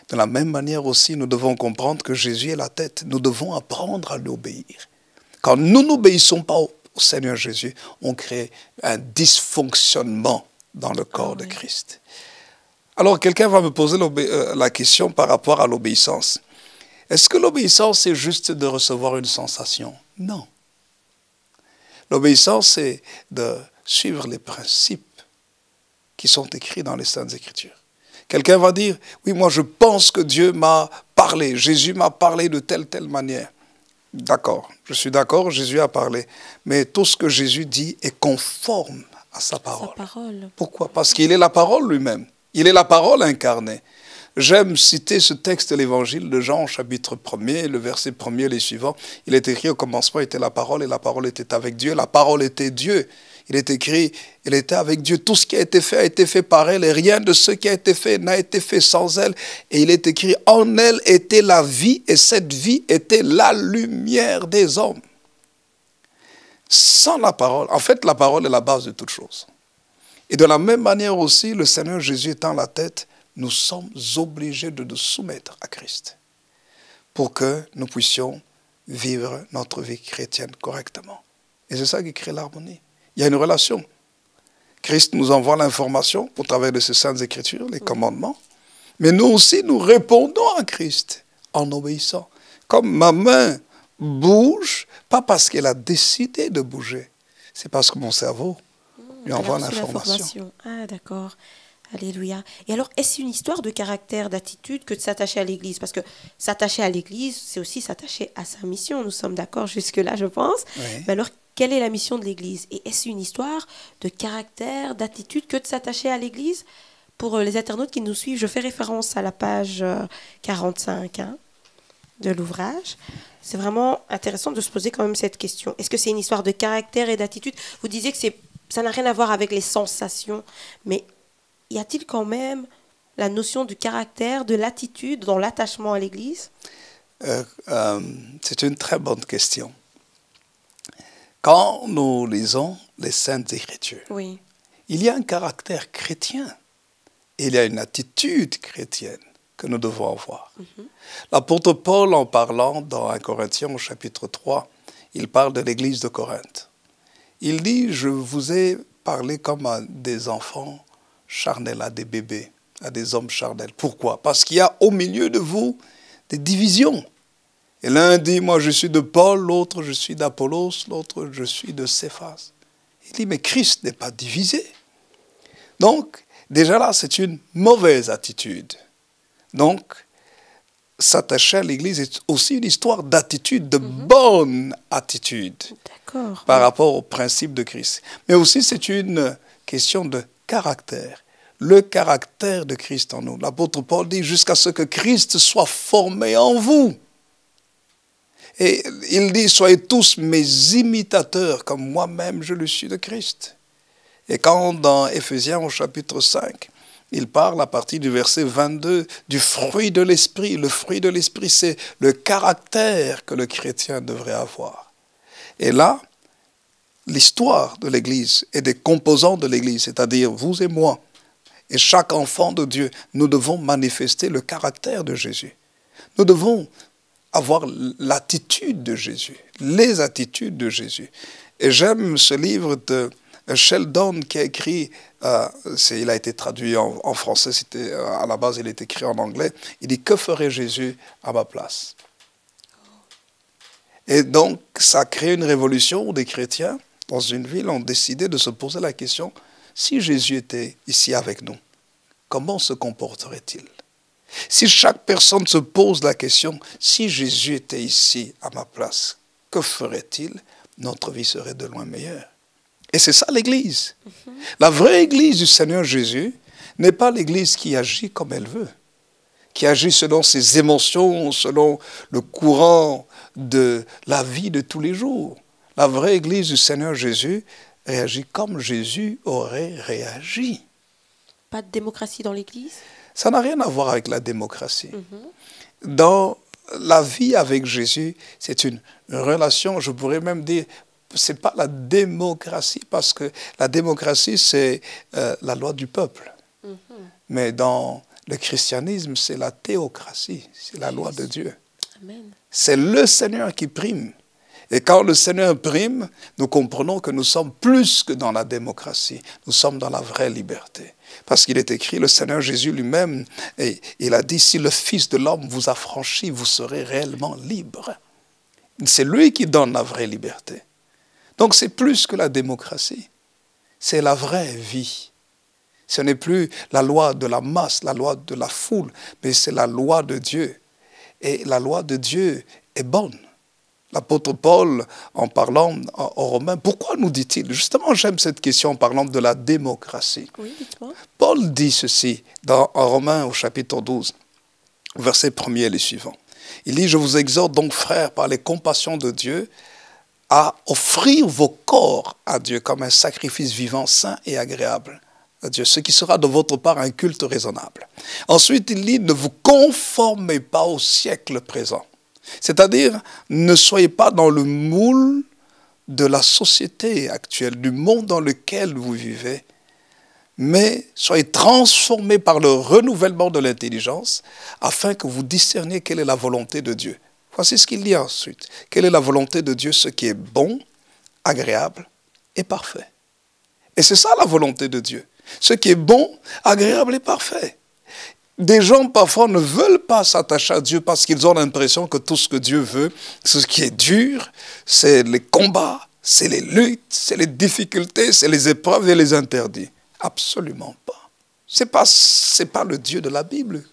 De la même manière aussi, nous devons comprendre que Jésus est la tête. Nous devons apprendre à l'obéir. Quand nous n'obéissons pas au Seigneur Jésus, on crée un dysfonctionnement dans le corps de Christ. Alors, quelqu'un va me poser la question par rapport à l'obéissance. Est-ce que l'obéissance, c'est juste de recevoir une sensation? Non. L'obéissance, c'est de suivre les principes qui sont écrits dans les Saintes Écritures. Quelqu'un va dire, oui, moi je pense que Dieu m'a parlé, Jésus m'a parlé de telle manière. D'accord, je suis d'accord, Jésus a parlé. Mais tout ce que Jésus dit est conforme à sa parole. Pourquoi? Parce qu'il est la parole lui-même. Il est la parole incarnée. J'aime citer ce texte de l'évangile de Jean, chapitre 1er, le verset 1er, les suivants. Il est écrit: au commencement était la parole, et la parole était avec Dieu, la parole était Dieu. Il est écrit: il était avec Dieu. Tout ce qui a été fait par elle, et rien de ce qui a été fait n'a été fait sans elle. Et il est écrit: en elle était la vie, et cette vie était la lumière des hommes. Sans la parole, en fait, la parole est la base de toute chose. Et de la même manière aussi, le Seigneur Jésus étant la tête, nous sommes obligés de nous soumettre à Christ pour que nous puissions vivre notre vie chrétienne correctement. Et c'est ça qui crée l'harmonie. Il y a une relation. Christ nous envoie l'information au travers de ses saintes écritures, les commandements. Mais nous aussi, nous répondons à Christ en obéissant. Comme ma main bouge, pas parce qu'elle a décidé de bouger, c'est parce que mon cerveau lui envoie l'information. Ah, d'accord. Alléluia. Et alors, est-ce une histoire de caractère, d'attitude que de s'attacher à l'Église? Parce que s'attacher à l'Église, c'est aussi s'attacher à sa mission. Nous sommes d'accord jusque-là, je pense. Oui. Mais alors, quelle est la mission de l'Église? Et est-ce une histoire de caractère, d'attitude que de s'attacher à l'Église? Pour les internautes qui nous suivent, je fais référence à la page 45 de l'ouvrage. C'est vraiment intéressant de se poser quand même cette question. Est-ce que c'est une histoire de caractère et d'attitude? Vous disiez que ça n'a rien à voir avec les sensations, mais y a-t-il quand même la notion du caractère, de l'attitude dans l'attachement à l'Église? C'est une très bonne question. Quand nous lisons les Saintes Écritures, Oui. il y a un caractère chrétien, et il y a une attitude chrétienne que nous devons avoir. L'apôtre Paul, en parlant dans 1 Corinthiens au chapitre 3, il parle de l'Église de Corinthe. Il dit: je vous ai parlé comme à des enfants charnels, à des bébés, à des hommes charnels. Pourquoi? Parce qu'il y a au milieu de vous des divisions. Et l'un dit: moi je suis de Paul, l'autre je suis d'Apollos, l'autre je suis de Céphas. Il dit: mais Christ n'est pas divisé. Donc, déjà là, c'est une mauvaise attitude. Donc, s'attacher à l'Église est aussi une histoire d'attitude, de bonne attitude. D'accord. Par rapport au principe de Christ. Mais aussi, c'est une question de caractère. Le caractère de Christ en nous. L'apôtre Paul dit: jusqu'à ce que Christ soit formé en vous. Et il dit: soyez tous mes imitateurs, comme moi-même je le suis de Christ. Et quand dans Éphésiens au chapitre 5, il parle à partir du verset 22 du fruit de l'esprit. Le fruit de l'esprit, c'est le caractère que le chrétien devrait avoir. Et là, l'histoire de l'Église et des composants de l'Église, c'est-à-dire vous et moi, et chaque enfant de Dieu, nous devons manifester le caractère de Jésus. Nous devons avoir l'attitude de Jésus, les attitudes de Jésus. Et j'aime ce livre de Sheldon qui a écrit, il a été traduit en français, à la base il est écrit en anglais. Il dit: que ferait Jésus à ma place? Et donc ça a créé une révolution où des chrétiens dans une ville ont décidé de se poser la question: si Jésus était ici avec nous, comment se comporterait-il? Si chaque personne se pose la question: si Jésus était ici à ma place, que ferait-il? Notre vie serait de loin meilleure. Et c'est ça l'Église. La vraie Église du Seigneur Jésus n'est pas l'Église qui agit comme elle veut, qui agit selon ses émotions, selon le courant de la vie de tous les jours. La vraie Église du Seigneur Jésus réagit comme Jésus aurait réagi. Pas de démocratie dans l'Église? Ça n'a rien à voir avec la démocratie. Dans la vie avec Jésus, c'est une relation, je pourrais même dire, c'est pas la démocratie, parce que la démocratie, c'est la loi du peuple. Mais dans le christianisme, c'est la théocratie, c'est la loi de Dieu. Amen. C'est le Seigneur qui prime. Et quand le Seigneur prime, nous comprenons que nous sommes plus que dans la démocratie. Nous sommes dans la vraie liberté. Parce qu'il est écrit, le Seigneur Jésus lui-même, et il a dit: si le Fils de l'homme vous a franchi, vous serez réellement libre. C'est lui qui donne la vraie liberté. Donc c'est plus que la démocratie. C'est la vraie vie. Ce n'est plus la loi de la masse, la loi de la foule, mais c'est la loi de Dieu. Et la loi de Dieu est bonne. L'apôtre Paul, en parlant aux Romains, pourquoi nous dit-il? Justement, j'aime cette question en parlant de la démocratie. Oui, dites-moi. Paul dit ceci en Romains au chapitre 12. verset 1er et les suivants. Il dit, je vous exhorte donc, frères, par les compassions de Dieu, à offrir vos corps à Dieu comme un sacrifice vivant, saint et agréable à Dieu, ce qui sera de votre part un culte raisonnable. Ensuite, il dit, ne vous conformez pas au siècle présent. C'est-à-dire, ne soyez pas dans le moule de la société actuelle, du monde dans lequel vous vivez, mais soyez transformés par le renouvellement de l'intelligence afin que vous discerniez quelle est la volonté de Dieu. Voici ce qu'il dit ensuite. Quelle est la volonté de Dieu, ce qui est bon, agréable et parfait. Et c'est ça la volonté de Dieu. Ce qui est bon, agréable et parfait. Des gens parfois ne veulent pas s'attacher à Dieu parce qu'ils ont l'impression que tout ce que Dieu veut, ce qui est dur, c'est les combats, c'est les luttes, c'est les difficultés, c'est les épreuves et les interdits. Absolument pas. C'est pas le Dieu de la Bible.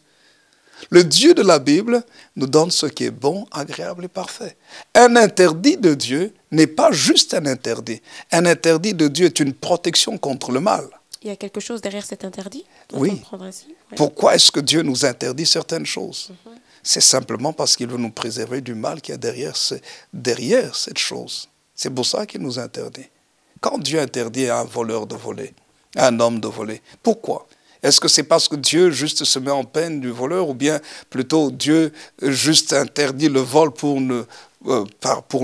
Le Dieu de la Bible nous donne ce qui est bon, agréable et parfait. Un interdit de Dieu n'est pas juste un interdit. Un interdit de Dieu est une protection contre le mal. Il y a quelque chose derrière cet interdit? Oui. Pourquoi est-ce que Dieu nous interdit certaines choses? C'est simplement parce qu'il veut nous préserver du mal qu'il y a derrière cette chose. C'est pour ça qu'il nous interdit. Quand Dieu interdit à un voleur de voler, à un homme de voler, pourquoi? Est-ce que c'est parce que Dieu juste se met en peine du voleur ou bien plutôt Dieu juste interdit le vol pour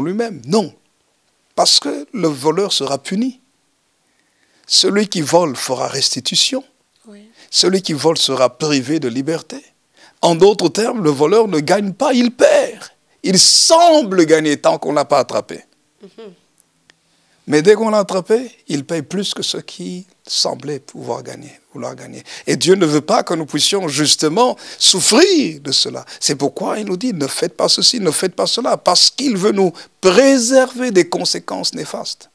lui-même? Non. Parce que le voleur sera puni. Celui qui vole fera restitution. Oui. Celui qui vole sera privé de liberté. En d'autres termes, le voleur ne gagne pas, il perd. Il semble gagner tant qu'on ne l'a pas attrapé. Mais dès qu'on l'a attrapé, il paye plus que ce qu'il semblait vouloir gagner. Et Dieu ne veut pas que nous puissions justement souffrir de cela. C'est pourquoi il nous dit, ne faites pas ceci, ne faites pas cela, parce qu'il veut nous préserver des conséquences néfastes.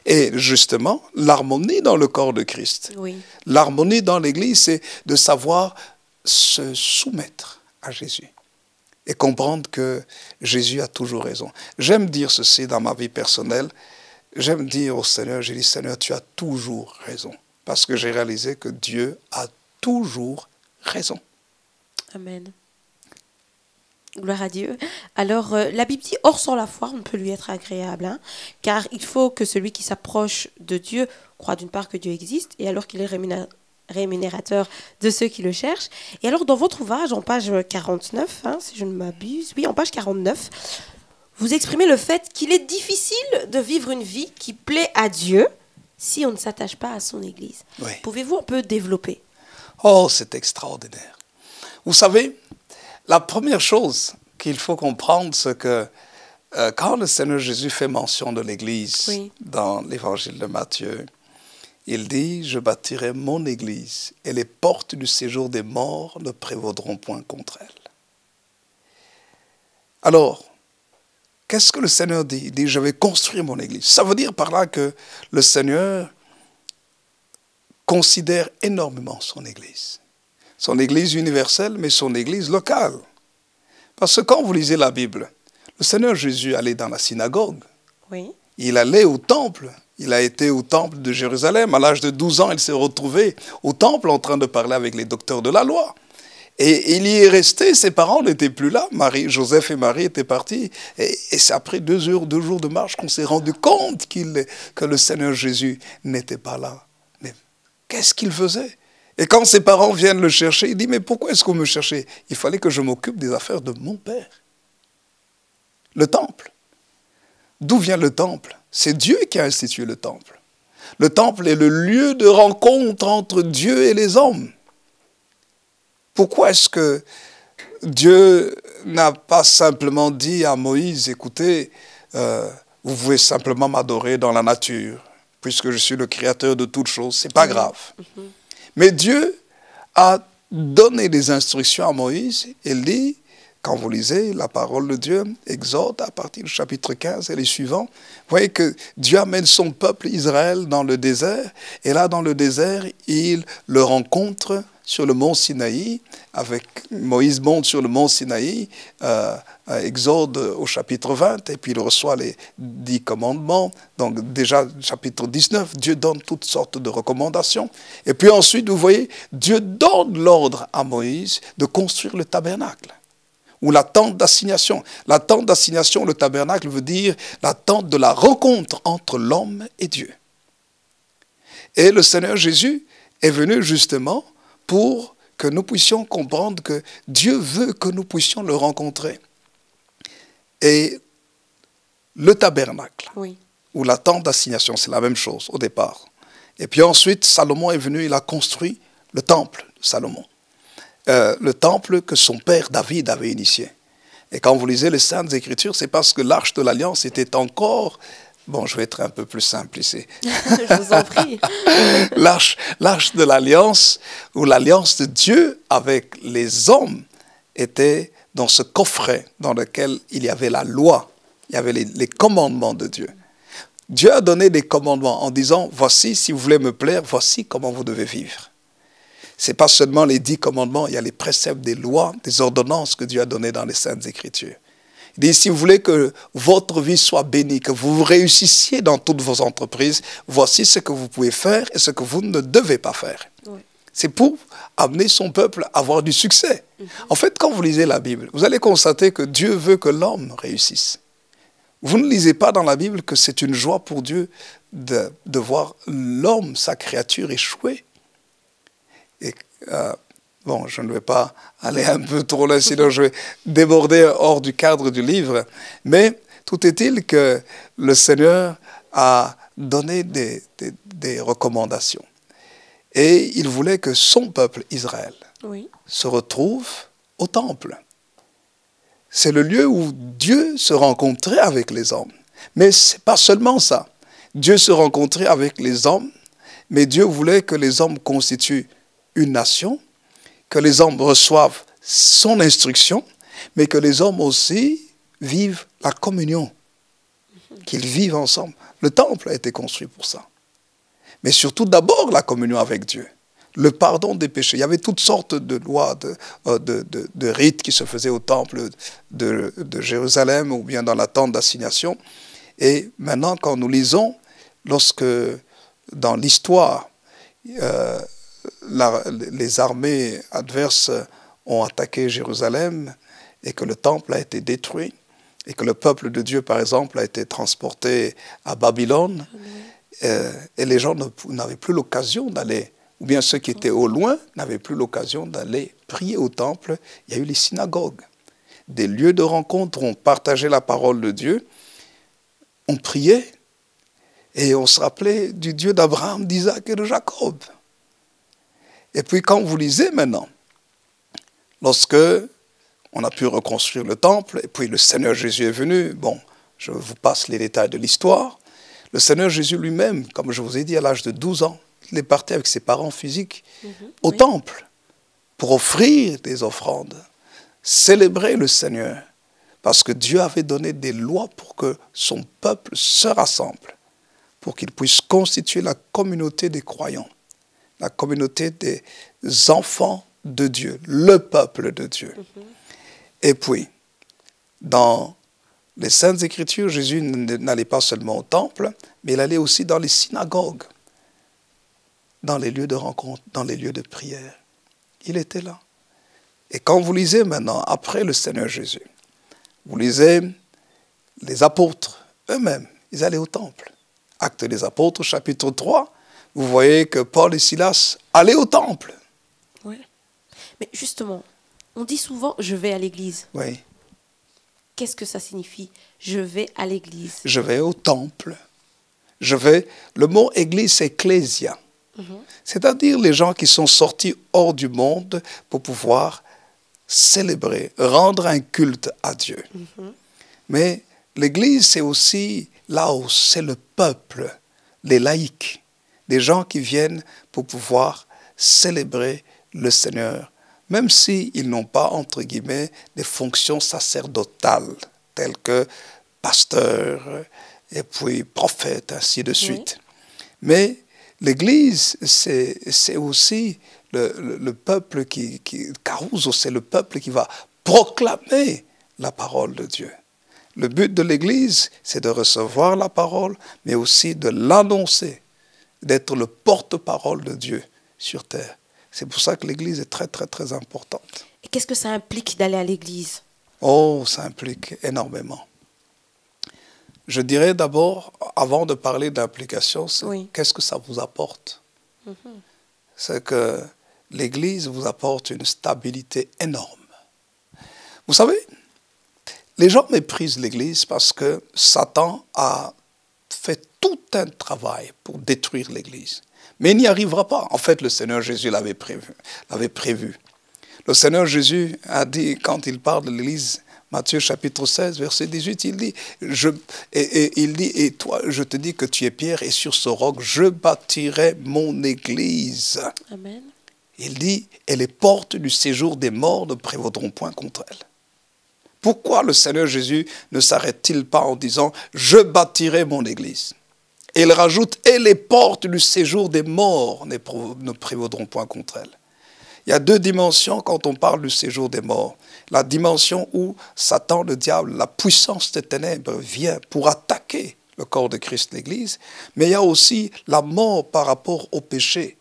Et justement, l'harmonie dans le corps de Christ, l'harmonie dans l'Église, c'est de savoir se soumettre à Jésus et comprendre que Jésus a toujours raison. J'aime dire ceci dans ma vie personnelle. J'aime dire au Seigneur, j'ai dit, Seigneur, tu as toujours raison. Parce que j'ai réalisé que Dieu a toujours raison. Amen. Gloire à Dieu. Alors, la Bible dit, or sans la foi, on ne peut lui être agréable. Hein, car il faut que celui qui s'approche de Dieu croit d'une part que Dieu existe, et alors qu'il est rémunérateur de ceux qui le cherchent. Et alors, dans votre ouvrage, en page 49, hein, si je ne m'abuse, oui, en page 49, vous exprimez le fait qu'il est difficile de vivre une vie qui plaît à Dieu si on ne s'attache pas à son Église. Oui. Pouvez-vous un peu développer? Oh, c'est extraordinaire. Vous savez, la première chose qu'il faut comprendre, c'est que quand le Seigneur Jésus fait mention de l'Église dans l'évangile de Matthieu, il dit, je bâtirai mon Église et les portes du séjour des morts ne prévaudront point contre elle. Alors, qu'est-ce que le Seigneur dit? Il dit, je vais construire mon Église. Ça veut dire par là que le Seigneur considère énormément son Église. Son Église universelle, mais son Église locale. Parce que quand vous lisez la Bible, le Seigneur Jésus allait dans la synagogue. Oui. Il allait au temple. Il a été au temple de Jérusalem. À l'âge de 12 ans, il s'est retrouvé au temple en train de parler avec les docteurs de la loi. Et il y est resté, ses parents n'étaient plus là. Joseph et Marie étaient partis. Et c'est après 2 jours de marche qu'on s'est rendu compte que le Seigneur Jésus n'était pas là. Mais qu'est-ce qu'il faisait? Et quand ses parents viennent le chercher, il dit, mais pourquoi est-ce qu'on me cherchait? Il fallait que je m'occupe des affaires de mon père. Le temple. D'où vient le temple? C'est Dieu qui a institué le temple. Le temple est le lieu de rencontre entre Dieu et les hommes. Pourquoi est-ce que Dieu n'a pas simplement dit à Moïse, écoutez, vous pouvez simplement m'adorer dans la nature, puisque je suis le créateur de toutes choses, c'est pas grave. Mais Dieu a donné des instructions à Moïse, il dit, quand vous lisez la parole de Dieu, Exode, à partir du chapitre 15 et les suivants, vous voyez que Dieu amène son peuple Israël dans le désert. Et là, dans le désert, il le rencontre sur le mont Sinaï. Moïse monte sur le mont Sinaï, Exode au chapitre 20, et puis il reçoit les 10 commandements. Donc déjà, chapitre 19, Dieu donne toutes sortes de recommandations. Et puis ensuite, vous voyez, Dieu donne l'ordre à Moïse de construire le tabernacle, ou la tente d'assignation. La tente d'assignation, le tabernacle, veut dire la tente de la rencontre entre l'homme et Dieu. Et le Seigneur Jésus est venu justement pour que nous puissions comprendre que Dieu veut que nous puissions le rencontrer. Et le tabernacle, Oui. ou la tente d'assignation, c'est la même chose au départ. Et puis ensuite, Salomon est venu, il a construit le temple de Salomon. Le temple que son père David avait initié. Et quand vous lisez les Saintes Écritures, c'est parce que l'Arche de l'Alliance était encore... Bon, je vais être un peu plus simple ici. Je vous en prie. L'arche de l'Alliance, ou l'Alliance de Dieu avec les hommes, était dans ce coffret dans lequel il y avait la loi, il y avait les commandements de Dieu. Dieu a donné des commandements en disant, voici, si vous voulez me plaire, voici comment vous devez vivre. Ce n'est pas seulement les 10 commandements, il y a les préceptes, des lois, des ordonnances que Dieu a données dans les Saintes Écritures. Il dit, si vous voulez que votre vie soit bénie, que vous réussissiez dans toutes vos entreprises, voici ce que vous pouvez faire et ce que vous ne devez pas faire. Oui. C'est pour amener son peuple à avoir du succès. En fait, quand vous lisez la Bible, vous allez constater que Dieu veut que l'homme réussisse. Vous ne lisez pas dans la Bible que c'est une joie pour Dieu de voir l'homme, sa créature, échouer. Et, bon, je ne vais pas aller un peu trop là, sinon je vais déborder hors du cadre du livre. Mais tout est-il que le Seigneur a donné des recommandations. Et il voulait que son peuple, Israël, se retrouve au temple. C'est le lieu où Dieu se rencontrait avec les hommes. Mais ce n'est pas seulement ça. Dieu se rencontrait avec les hommes, mais Dieu voulait que les hommes constituent une nation, que les hommes reçoivent son instruction, mais que les hommes aussi vivent la communion, qu'ils vivent ensemble. Le temple a été construit pour ça. Mais surtout d'abord la communion avec Dieu, le pardon des péchés. Il y avait toutes sortes de lois, de rites qui se faisaient au temple de Jérusalem ou bien dans la tente d'assignation. Et maintenant, quand nous lisons, lorsque dans l'histoire, les armées adverses ont attaqué Jérusalem et que le temple a été détruit et que le peuple de Dieu, par exemple, a été transporté à Babylone, et les gens n'avaient plus l'occasion d'aller, ou bien ceux qui étaient au loin n'avaient plus l'occasion d'aller prier au temple. Il y a eu les synagogues, des lieux de rencontre où on partageait la parole de Dieu, on priait et on se rappelait du Dieu d'Abraham, d'Isaac et de Jacob. Et puis quand vous lisez maintenant, lorsque on a pu reconstruire le temple, et puis le Seigneur Jésus est venu, bon, je vous passe les détails de l'histoire, le Seigneur Jésus lui-même, comme je vous ai dit, à l'âge de 12 ans, il est parti avec ses parents physiques au temple pour offrir des offrandes, célébrer le Seigneur, parce que Dieu avait donné des lois pour que son peuple se rassemble, pour qu'il puisse constituer la communauté des croyants, la communauté des enfants de Dieu, le peuple de Dieu. Et puis, dans les Saintes Écritures, Jésus n'allait pas seulement au temple, mais il allait aussi dans les synagogues, dans les lieux de rencontre, dans les lieux de prière. Il était là. Et quand vous lisez maintenant, après le Seigneur Jésus, vous lisez les apôtres eux-mêmes, ils allaient au temple. Actes des apôtres, chapitre 3, vous voyez que Paul et Silas allaient au temple. Oui. Mais justement, on dit souvent « je vais à l'église ». Oui. Qu'est-ce que ça signifie « je vais à l'église » ? Je vais au temple. Le mot église, c'est ecclésia. C'est-à-dire les gens qui sont sortis hors du monde pour pouvoir célébrer, rendre un culte à Dieu. Mais l'église, c'est aussi là où c'est le peuple, les laïcs, des gens qui viennent pour pouvoir célébrer le Seigneur même s'ils n'ont pas, entre guillemets, des fonctions sacerdotales, telles que pasteur, et puis prophète, ainsi de suite. Oui. Mais l'Église, c'est aussi le peuple Caruso, c'est le peuple qui va proclamer la parole de Dieu. Le but de l'Église, c'est de recevoir la parole, mais aussi de l'annoncer, d'être le porte-parole de Dieu sur terre. C'est pour ça que l'Église est très, très, très importante. Et qu'est-ce que ça implique d'aller à l'Église? Oh, ça implique énormément. Je dirais d'abord, avant de parler d'implication, oui. Qu'est-ce que ça vous apporte? C'est que l'Église vous apporte une stabilité énorme. Vous savez, les gens méprisent l'Église parce que Satan a fait tout un travail pour détruire l'Église. Mais il n'y arrivera pas. En fait, le Seigneur Jésus l'avait prévu. Le Seigneur Jésus a dit, quand il parle de l'Église, Matthieu chapitre 16, verset 18, il dit, et toi, je te dis que tu es Pierre, et sur ce roc, je bâtirai mon Église. Amen. Il dit, et les portes du séjour des morts ne prévaudront point contre elle. Pourquoi le Seigneur Jésus ne s'arrête-t-il pas en disant, je bâtirai mon Église? Et il rajoute, et les portes du séjour des morts ne prévaudront point contre elle. Il y a deux dimensions quand on parle du séjour des morts. La dimension où Satan, le diable, la puissance des ténèbres vient pour attaquer le corps de Christ, l'Église. Mais il y a aussi la mort par rapport au péché,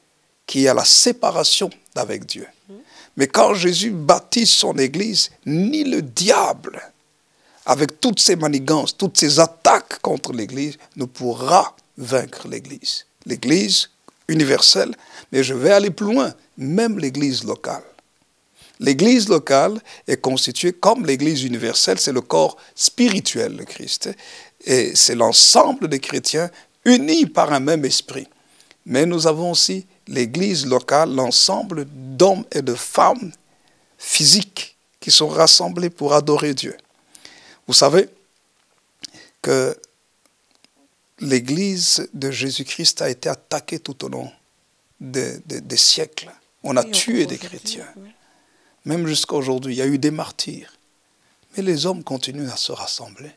qui est la séparation d'avec Dieu. Mais quand Jésus bâtit son Église, ni le diable, avec toutes ses manigances, toutes ses attaques contre l'Église, ne pourra vaincre l'Église. L'Église universelle, mais je vais aller plus loin, même l'Église locale. L'Église locale est constituée comme l'Église universelle, c'est le corps spirituel de Christ. Et c'est l'ensemble des chrétiens unis par un même esprit. Mais nous avons aussi l'Église locale, l'ensemble d'hommes et de femmes physiques qui sont rassemblés pour adorer Dieu. Vous savez que l'Église de Jésus-Christ a été attaquée tout au long des siècles. On a tué des chrétiens. Oui. Même jusqu'à aujourd'hui, il y a eu des martyrs. Mais les hommes continuent à se rassembler.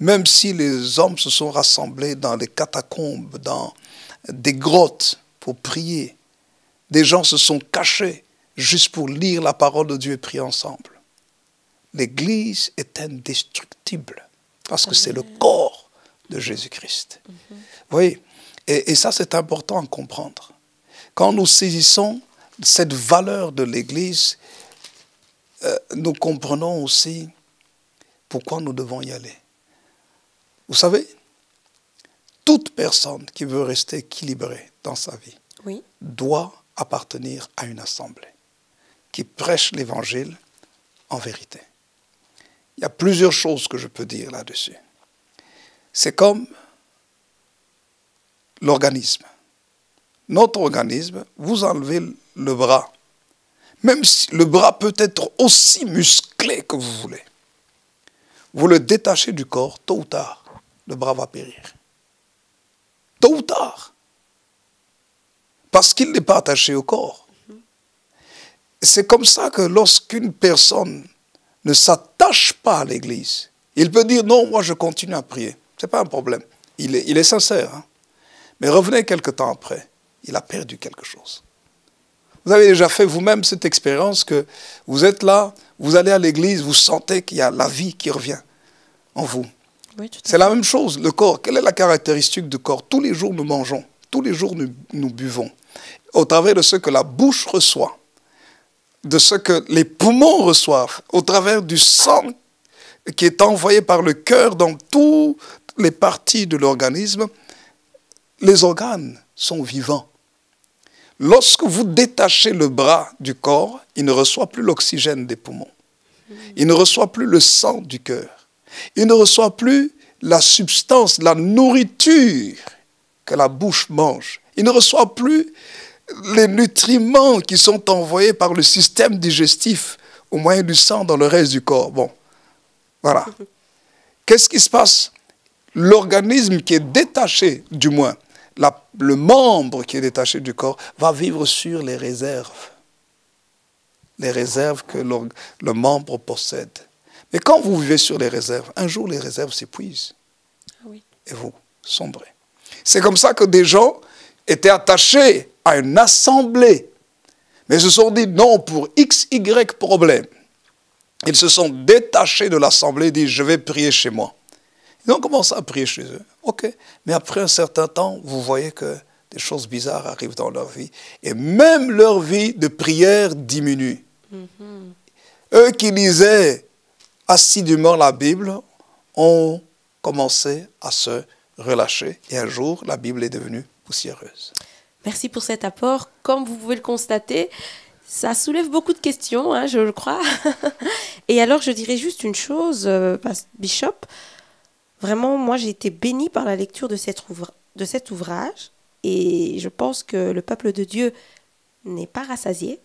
Même si les hommes se sont rassemblés dans des catacombes, dans des grottes pour prier, des gens se sont cachés juste pour lire la parole de Dieu et prier ensemble. L'Église est indestructible parce que c'est le corps de Jésus-Christ. Vous voyez, et ça c'est important à comprendre. Quand nous saisissons cette valeur de l'Église, nous comprenons aussi pourquoi nous devons y aller. Vous savez, toute personne qui veut rester équilibrée dans sa vie doit appartenir à une assemblée qui prêche l'Évangile en vérité. Il y a plusieurs choses que je peux dire là-dessus. C'est comme l'organisme. Notre organisme, vous enlevez le bras. Même si le bras peut être aussi musclé que vous voulez. Vous le détachez du corps, tôt ou tard, le bras va périr. Tôt ou tard. Parce qu'il n'est pas attaché au corps. C'est comme ça que lorsqu'une personne ne s'attache pas à l'Église, il peut dire non, moi je continue à prier. Ce n'est pas un problème. Il est sincère. Hein? Mais revenez quelque temps après, il a perdu quelque chose. Vous avez déjà fait vous-même cette expérience que vous êtes là, vous allez à l'église, vous sentez qu'il y a la vie qui revient en vous. Oui, c'est la même chose, le corps. Quelle est la caractéristique du corps? Tous les jours nous mangeons, tous les jours nous buvons. Au travers de ce que la bouche reçoit, de ce que les poumons reçoivent, au travers du sang qui est envoyé par le cœur dans toutes les parties de l'organisme, les organes sont vivants. Lorsque vous détachez le bras du corps, il ne reçoit plus l'oxygène des poumons. Il ne reçoit plus le sang du cœur. Il ne reçoit plus la substance, la nourriture que la bouche mange. Il ne reçoit plus les nutriments qui sont envoyés par le système digestif au moyen du sang dans le reste du corps. Bon, voilà. Qu'est-ce qui se passe? L'organisme qui est détaché, du moins, le membre qui est détaché du corps, va vivre sur les réserves. les réserves que le membre possède. Mais quand vous vivez sur les réserves, un jour les réserves s'épuisent. Oui. Et vous sombrez. C'est comme ça que des gens étaient attachés à une assemblée, mais se sont dit non pour X, Y problème. Ils se sont détachés de l'assemblée et disent je vais prier chez moi. Ils ont commencé à prier chez eux. Ok, mais après un certain temps, vous voyez que des choses bizarres arrivent dans leur vie et même leur vie de prière diminue. Eux qui lisaient assidûment la Bible ont commencé à se relâcher et un jour, la Bible est devenue poussiéreuse. Merci pour cet apport. Comme vous pouvez le constater, ça soulève beaucoup de questions, je le crois. Et alors, je dirais juste une chose, Bishop. Vraiment, moi, j'ai été bénie par la lecture de cet ouvrage. Et je pense que le peuple de Dieu n'est pas rassasié.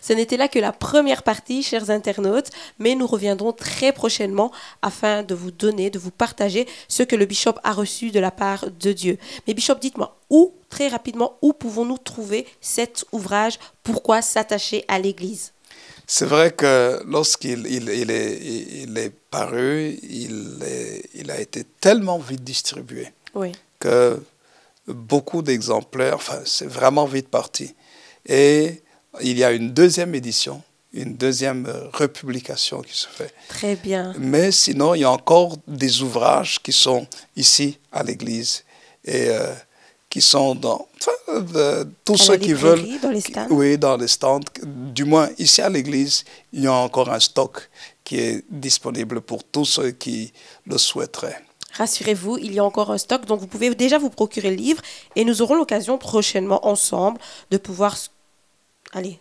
Ce n'était là que la première partie, chers internautes, mais nous reviendrons très prochainement afin de vous donner, de vous partager ce que le Bishop a reçu de la part de Dieu. Mais Bishop, dites-moi, très rapidement, où pouvons-nous trouver cet ouvrage? Pourquoi s'attacher à l'Église? C'est vrai que lorsqu'il est paru, il a été tellement vite distribué que beaucoup d'exemplaires, enfin c'est vraiment vite parti. Et il y a une deuxième édition, une deuxième republication qui se fait. Très bien. Mais sinon, il y a encore des ouvrages qui sont ici à l'église et qui sont dans tous ceux qui veulent. Dans les stands. Oui, dans les stands. Du moins, ici à l'église, il y a encore un stock qui est disponible pour tous ceux qui le souhaiteraient. Rassurez-vous, il y a encore un stock, donc vous pouvez déjà vous procurer le livre et nous aurons l'occasion prochainement ensemble de pouvoir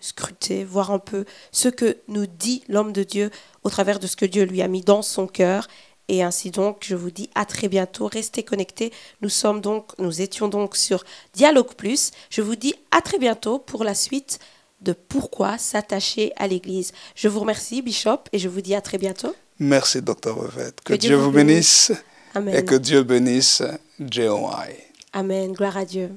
scruter, voir un peu ce que nous dit l'homme de Dieu au travers de ce que Dieu lui a mis dans son cœur. Et ainsi donc, je vous dis à très bientôt, restez connectés. Nous étions donc sur Dialogue Plus. Je vous dis à très bientôt pour la suite de Pourquoi s'attacher à l'Église. Je vous remercie, Bishop, et je vous dis à très bientôt. Merci, Dr. Revette. Que Dieu vous bénisse. Amen. Et que Dieu bénisse JOI. Amen. Gloire à Dieu.